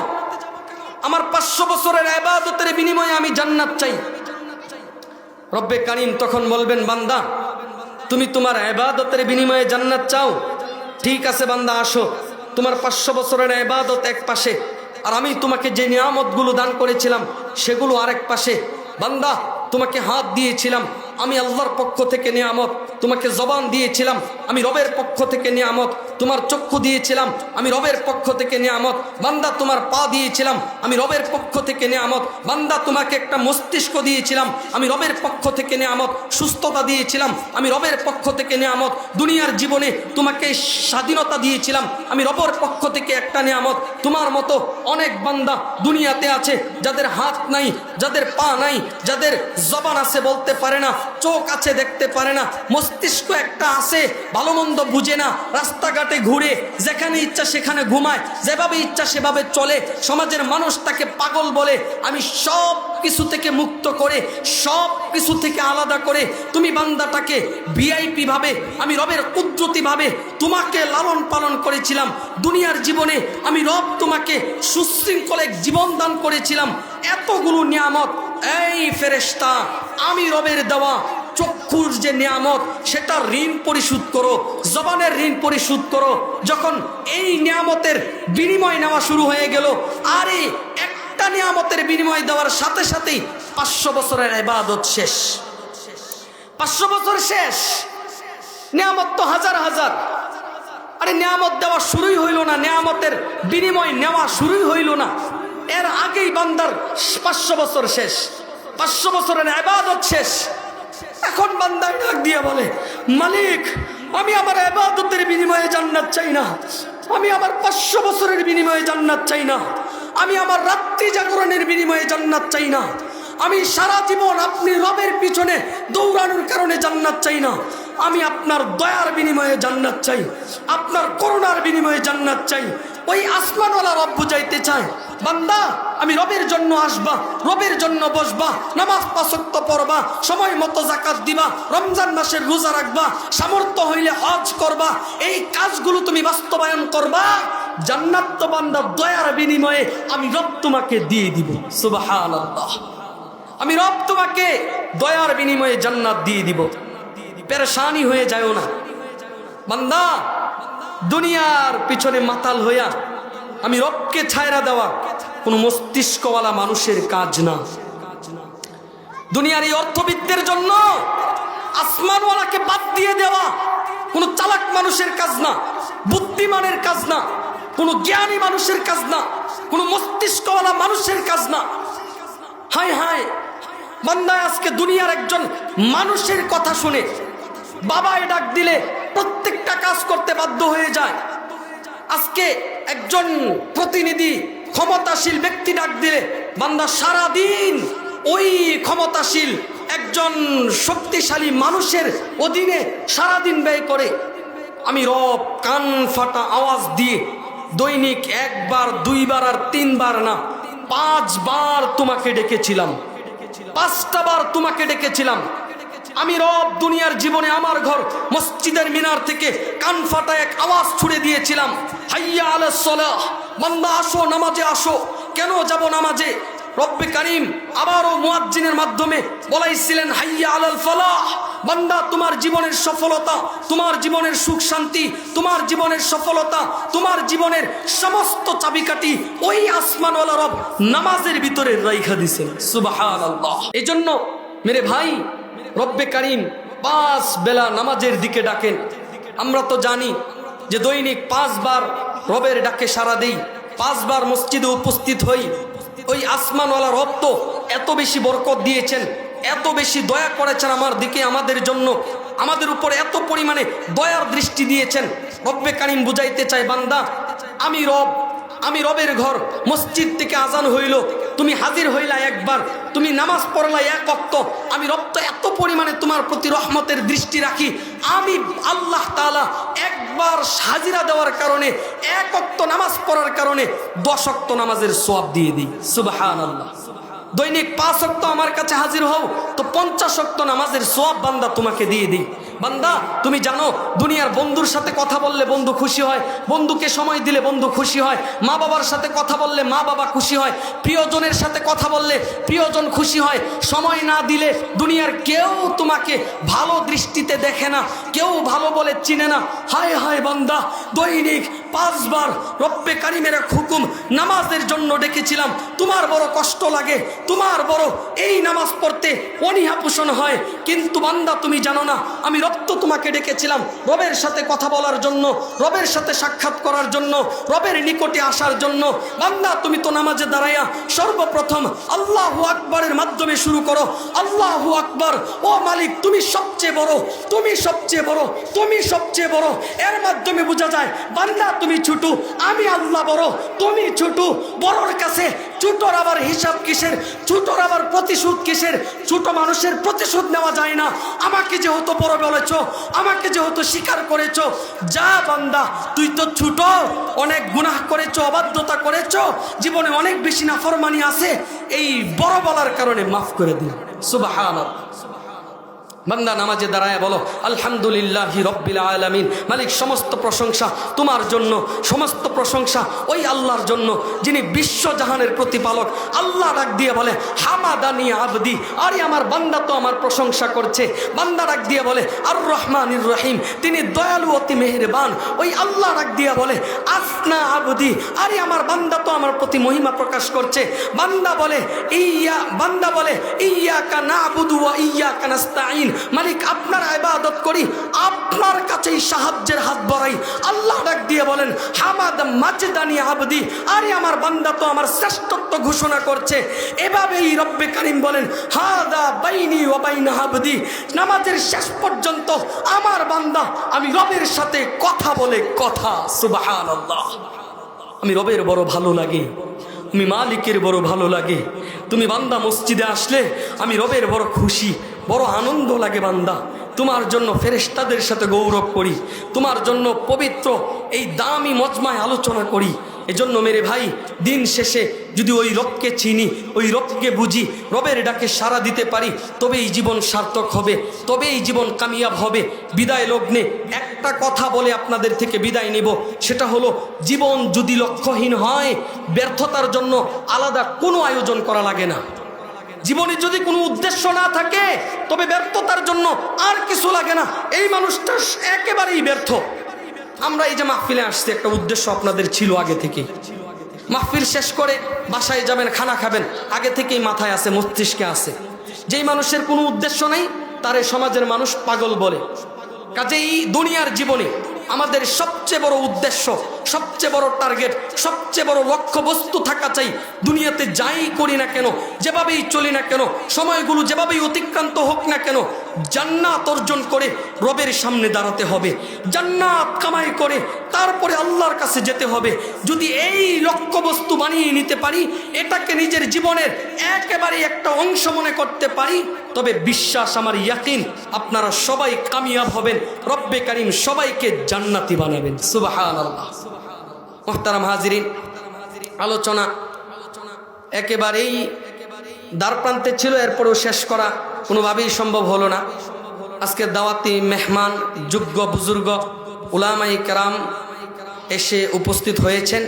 আমার 500 বছরের ইবাদতের বিনিময়ে আমি জান্নাত চাই। রব্বে কারিম তখন বলবেন, বান্দা তুমি তোমার ইবাদতের বিনিময়ে জান্নাত চাও, ঠিক আছে বান্দা আসো, তোমার 500 বছরের ইবাদত এক পাশে, আর আমি তোমাকে যে নিয়ামতগুলো দান করেছিলাম সেগুলো আরেক পাশে। বান্দা তোমাকে হাত দিয়েছিলাম, আমি আল্লাহর পক্ষ থেকে নিয়ামত। তোমাকে জবান দিয়েছিলাম, আমি রবের পক্ষ থেকে নিয়ামত। তোমার চক্ষু দিয়েছিলাম, আমি রবের পক্ষ থেকে নিয়ামত। বান্দা তোমার পা দিয়েছিলাম, আমি রবের পক্ষ থেকে নিয়ামত। বান্দা তোমাকে একটা মস্তিষ্ক দিয়েছিলাম, আমি রবের পক্ষ থেকে নিয়ামত। সুস্থতা দিয়েছিলাম, আমি রবের পক্ষ থেকে নিয়ামত। দুনিয়ার জীবনে তোমাকে স্বাধীনতা দিয়েছিলাম, আমি রবের পক্ষ থেকে একটা নিয়ামত। তোমার মতো অনেক বান্দা দুনিয়াতে আছে যাদের হাত নাই, যাদের পা নাই, যাদের জবান আছে বলতে পারে না, চোখ আছে দেখতে পারে না, মস্তিষ্ক একটা আছে ভালো মন্দ বুঝে না, রাস্তাঘাটে ঘুরে যেখানে ইচ্ছা সেখানে ঘুমায়, যেভাবে ইচ্ছা সেভাবে চলে, সমাজের মানুষ তাকে পাগল বলে। আমি সব কিছু থেকে মুক্ত করে, সব কিছু থেকে আলাদা করে তুমি বান্দাটাকে ভিআইপি ভাবে, আমি রবের কুদরতি ভাবে তোমাকে লালন পালন করেছিলাম। দুনিয়ার জীবনে আমি রব তোমাকে সুশৃঙ্খল এক জীবন দান করেছিলাম। এতগুলো নিয়ামত, এই ফেরেশতা আমি রবের দেওয়া চক্ষুর যে নিয়ামত সেটা ঋণ পরিশোধ করো, জবানের ঋণ পরিশোধ করো। যখন এই নিয়ামতের বিনিময় নেওয়া শুরু হয়ে গেল, আরে একটা নিয়ামতের বিনিময় দেওয়ার সাথে সাথেই 500 বছরের ইবাদত শেষ। 500 বছর শেষ, নিয়ামত তো হাজার হাজার। আরে নিয়ামত দেওয়া শুরুই হইল না, নিয়ামতের বিনিময় নেওয়া শুরুই হইল না, এর আগেই বান্দার 500 বছর শেষ, 500 বছরের ইবাদত শেষ। এখন বান্দা ডাক দিয়ে বলে, মালিক আমি আমার ইবাদতের বিনিময়ে জান্নাত চাই না, আমি আমার 500 বছরের বিনিময়ে জান্নাত চাই না, আমি আমার রাত্রি জাগরণের বিনিময়ে জান্নাত চাই না, আমি সারা জীবন আপনি রবের পিছনে দৌড়ানোর কারণে জান্নাত চাই না, আমি আপনার দয়ার বিনিময়ে জান্নাত চাই, আপনার করুণার বিনিময়ে জান্নাত চাই। ওই আসমানওয়ালা রব বুঝাইতে চায়, বান্দা আমি রবের জন্য আসবা, রবের জন্য বসবা, নামাজ 5 ওয়াক্ত পড়বা, সময় মতো যাকাত দিবা, রমজান মাসের রোজা রাখবা, সামর্থ্য হইলে হজ করবা, এই কাজগুলো তুমি বাস্তবায়ন করবা, জান্নাত তো বান্দা দয়ার বিনিময়ে আমি রব তোমাকে দিয়ে দিব। সুবহানাল্লাহ। আমি রব তোমাকে দয়ার বিনিময়ে জান্নাত দিয়ে দিব। পেরেশানি হয়ে যায়ও না বান্দা, দুনিয়ার পিছনে মাতাল হইয়া আমি রবকে ছায়রা দেওয়া কোন মস্তিষ্কওয়ালা মানুষের কাজ না। দুনিয়ার এই অর্থবিত্তের জন্য আসমানওয়ালাকে বাদ দিয়ে দেওয়া কোনো চালাক মানুষের কাজ না, বুদ্ধিমানের কাজ না, কোনো জ্ঞানী মানুষের কাজ না, কোনো মস্তিষ্কওয়ালা মানুষের কাজ না। হায় হায়, বান্দা আজকে দুনিয়ার একজন মানুষের কথা শুনে বাবায় ডাক দিলে প্রত্যেকটা কাজ করতে বাধ্য হয়ে যায়। আজকে একজন প্রতিনিধি ক্ষমতাশীল ব্যক্তি ডাক দিলে বান্দা সারাদিন ওই ক্ষমতাশীল একজন শক্তিশালী মানুষের অধীনে সারাদিন ব্যয় করে। আমি রব কান ফাটা আওয়াজ দিয়ে দৈনিক একবার, দুইবার আর তিনবার না, 5 বার তোমাকে ডেকেছিলাম, 5টা বার তোমাকে ডেকেছিলাম। আমি রব দুনিয়ার জীবনে আমার ঘর মসজিদের মিনার থেকে কান ফাটা এক আওয়াজ ছুড়ে দিয়েছিলাম, হাইয়া আলাস সালাহ, বান্দা আসো নামাজে আসো। কেন যাব নামাজে? রব্বে কারীম আবারও মুয়াজ্জিনের মাধ্যমে বলাইছিলেন হাইয়া আলাল ফালাহ, বান্দা তোমার জীবনের সফলতা, তোমার জীবনের সুখ শান্তি, তোমার জীবনের সফলতা, তোমার জীবনের সমস্ত চাবিকাঠি ওই আসমানওয়ালা রব নামাজের ভিতরে রাইখা দিয়েছেন। সুবহানাল্লাহ। এজন্য মেরে ভাই, রব্বে কারীম 5 বেলা নামাজের দিকে ডাকেন। আমরা তো জানি যে দৈনিক 5 বার রবের ডাকে সাড়া দেই, 5 বার মসজিদে উপস্থিত হই। ওই আসমানওয়ালা রব তো এত বেশি বরকত দিয়েছেন, এত বেশি দয়া করেছেন আমার দিকে, আমাদের জন্য, আমাদের উপর এত পরিমাণে দয়ার দৃষ্টি দিয়েছেন। রব্বে কারীম বুঝাইতে চাই, বান্দা আমি রব, আমি রবের ঘর। মসজিদ থেকে আজান হইল, তুমি হাজির হইলা একবার, তুমি নামাজ পড়লা 1 ওয়াক্ত, আমি রব তো এত পরিমাণে তোমার প্রতি রহমতের দৃষ্টি রাখি, আমি আল্লাহ তাআলা একবার হাজিরা দেওয়ার কারণে, 1 ওয়াক্ত নামাজ পড়ার কারণে 10 ওয়াক্ত নামাজের সওয়াব দিয়ে দিই। সুবহানাল্লাহ। দৈনিক 5 ওয়াক্ত আমার কাছে হাজির হও তো 50 ওয়াক্ত নামাজের সওয়াব বান্দা তোমাকে দিয়ে দিই। বান্দা তুমি জানো দুনিয়ার বন্ধুর সাথে কথা বললে বন্ধু খুশি হয়, বন্ধুকে সময় দিলে বন্ধু খুশি হয়, মা বাবার সাথে কথা বললে মা বাবা খুশি হয়, প্রিয়জনের সাথে কথা বললে প্রিয়জন খুশি হয়। সময় না দিলে দুনিয়ার কেউ তোমাকে ভালো দৃষ্টিতে দেখে না, কেউ ভালো বলে চিনে না। হায় হায় বান্দা, দৈনিক 5 বার রব্বে কারীমের হুকুম নামাজের জন্য ডেকেছিলাম, তোমার বড় কষ্ট লাগে, তোমার বড় এই নামাজ পড়তে অনীহা পোষণ হয়, কিন্তু বান্দা তুমি জানো না আমি রব তো তোমাকে ডেকেছিলাম রবের সাথে কথা বলার জন্য, রবের সাথে সাক্ষাৎ করার জন্য, রবের নিকটে আসার জন্য। বান্দা তুমি তো নামাজে দাঁড়াইয়া সর্বপ্রথম আল্লাহু আকবারের মাধ্যমে শুরু করো, আল্লাহু আকবার। ও মালিক তুমি সবচেয়ে বড়, তুমি সবচেয়ে বড়, তুমি সবচেয়ে বড়। এর মাধ্যমে বোঝা যায় বান্দা তুমি ছোট, আমি আল্লাহ বড়, তুমি ছোট। বড়র কাছে ছোটর আবার হিসাব কিসের, ছোটর আবার প্রতিশোধ কিসের? ছোট মানুষের প্রতিশোধ নেওয়া যায় না। আমাকে যেহেতু বড় বলেছ, আমাকে যেহেতু স্বীকার করেছ, যা বান্দা তুই তো ছোট, অনেক গুনাহ করেছ, অবাধ্যতা করেছ, জীবনে অনেক বেশি নাফরমানি আছে, এই বড় বলার কারণে মাফ করে দিন। সুবহানাল্লাহ। বান্দা নামাজে দাঁড়ায় বলো আলহামদুলিল্লাহি রব্বিল আলামিন। মালিক সমস্ত প্রশংসা তোমার জন্য, সমস্ত প্রশংসা ওই আল্লাহর জন্য যিনি বিশ্বজাহানের প্রতিপালক। আল্লাহ ডাক দিয়ে বলে হামাদানি আবদি, আরে আমার বান্দা তো আমার প্রশংসা করছে। বান্দা ডাক দিয়ে বলে আর রহমানির রহিম, তিনি দয়ালু অতি মেহেরবান। ওই আল্লাহ ডাক দিয়ে বলে আসনা আবদি, আরে আমার বান্দা তো আমার প্রতি মহিমা প্রকাশ করছে। বান্দা বলে ইয়াকা নাবুদু ওয়া ইয়াকা নাস্তাঈন, মালিক আপনার ইবাদত করি, আপনার কাছেই সাহায্যের হাত বাড়াই। আল্লাহ ডাক দিয়ে বলেন হামাদ মাজদানি আবদি, আরে আমার বান্দা তো আমার শ্রেষ্ঠত্ব ঘোষণা করছে। এভাবেই রব্বে কারীম বলেন হাদা বাইনি ওয়া বাইনা আবদি, নামাজের শেষ পর্যন্ত আমার বান্দা আমি রবের সাথে কথা বলে কথা। সুবহানাল্লাহ। আমি রবের বড় ভালো লাগে, আমি মালিকের বড় ভালো লাগে। তুমি বান্দা মসজিদে আসলে আমি রবের বড় খুশি, বড় আনন্দ লাগে। বান্দা তোমার জন্য ফেরেশতাদের সাথে গৌরব করি, তোমার জন্য পবিত্র এই দামি মজমায় আলোচনা করি। এজন্য মেরে ভাই, দিন শেষে যদি ওই রবকে চিনি, ওই রবকে বুঝি, রবের ডাকে সাড়া দিতে পারি, তবেই জীবন সার্থক হবে, তবেই জীবন কামিয়াব হবে। বিদায় লগ্নে একটা কথা বলে আপনাদের থেকে বিদায় নেব, সেটা হলো জীবন যদি লক্ষ্যহীন হয়, ব্যর্থতার জন্য আলাদা কোনো আয়োজন করা লাগে না। জীবনে যদি কোনো উদ্দেশ্য না থাকে তবে ব্যর্থতার জন্য আর কিছু লাগে না। এই মানুষটা একেবারেই ব্যর্থ। আমরা এই যে মাহফিলে আসছি, একটা উদ্দেশ্য আপনাদের ছিল আগে থেকে। মাহফিল শেষ করে বাসায় যাবেন, খানা খাবেন, আগে থেকেই মাথায় আছে, মস্তিষ্কে আছে। যেই মানুষের কোনো উদ্দেশ্য নাই তারে সমাজের মানুষ পাগল বলে। কাজেই দুনিয়ার জীবনে আমাদের সবচেয়ে বড় উদ্দেশ্য, সবচেয়ে বড় টার্গেট, সবচেয়ে বড় লক্ষ্যবস্তু থাকা চাই, দুনিয়াতে যাই করি না কেন, যেভাবেই চলি না কেন, সময়গুলো যেভাবেই অতিক্রান্ত হোক না কেন, জান্নাত অর্জন করে রবের সামনে দাঁড়াতে হবে, জান্নাত কামাই করে তারপরে আল্লাহর কাছে যেতে হবে। যদি এই লক্ষ্যবস্তু বানিয়ে নিতে পারি, এটাকে নিজের জীবনের একেবারে একটা অংশ মনে করতে পারি, তবে বিশ্বাস আমার ইয়াকিন আপনারা সবাই কামিয়াব হবেন, রব্বে কারীম সবাইকে জান্নাতি বানাবেন। সুবহানাল্লাহ। মুহতারাম হাজিরিন, আলোচনা একেবারেই দ্বারপ্রান্তে ছিল, এরপরেও শেষ করা কোনোভাবেই সম্ভব হলো না। আজকে দাওয়াতি মেহমান, যোগ্য বুজুর্গ উলামায়ে কেরাম এসে উপস্থিত হয়েছেন।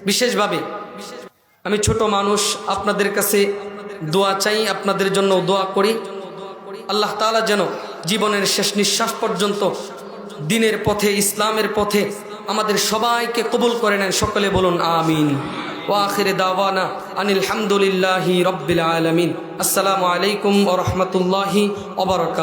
বিশেষভাবে আমি ছোট মানুষ, আপনাদের কাছে দোয়া চাই, আপনাদের জন্য দোয়া করি। আল্লাহ তাআলা যেন জীবনের শেষ নিঃশ্বাস পর্যন্ত দ্বীনের পথে, ইসলামের পথে আমাদের সবাইকে কবুল করে নেন। সকলে বলুন আমিন। ওয়া আখিরে দাওয়ানা আনিল হামদুলিল্লাহি রাব্বিল আলামিন। আসসালামু আলাইকুম ওয়া রাহমাতুল্লাহি ওয়া বারাকাতুহু।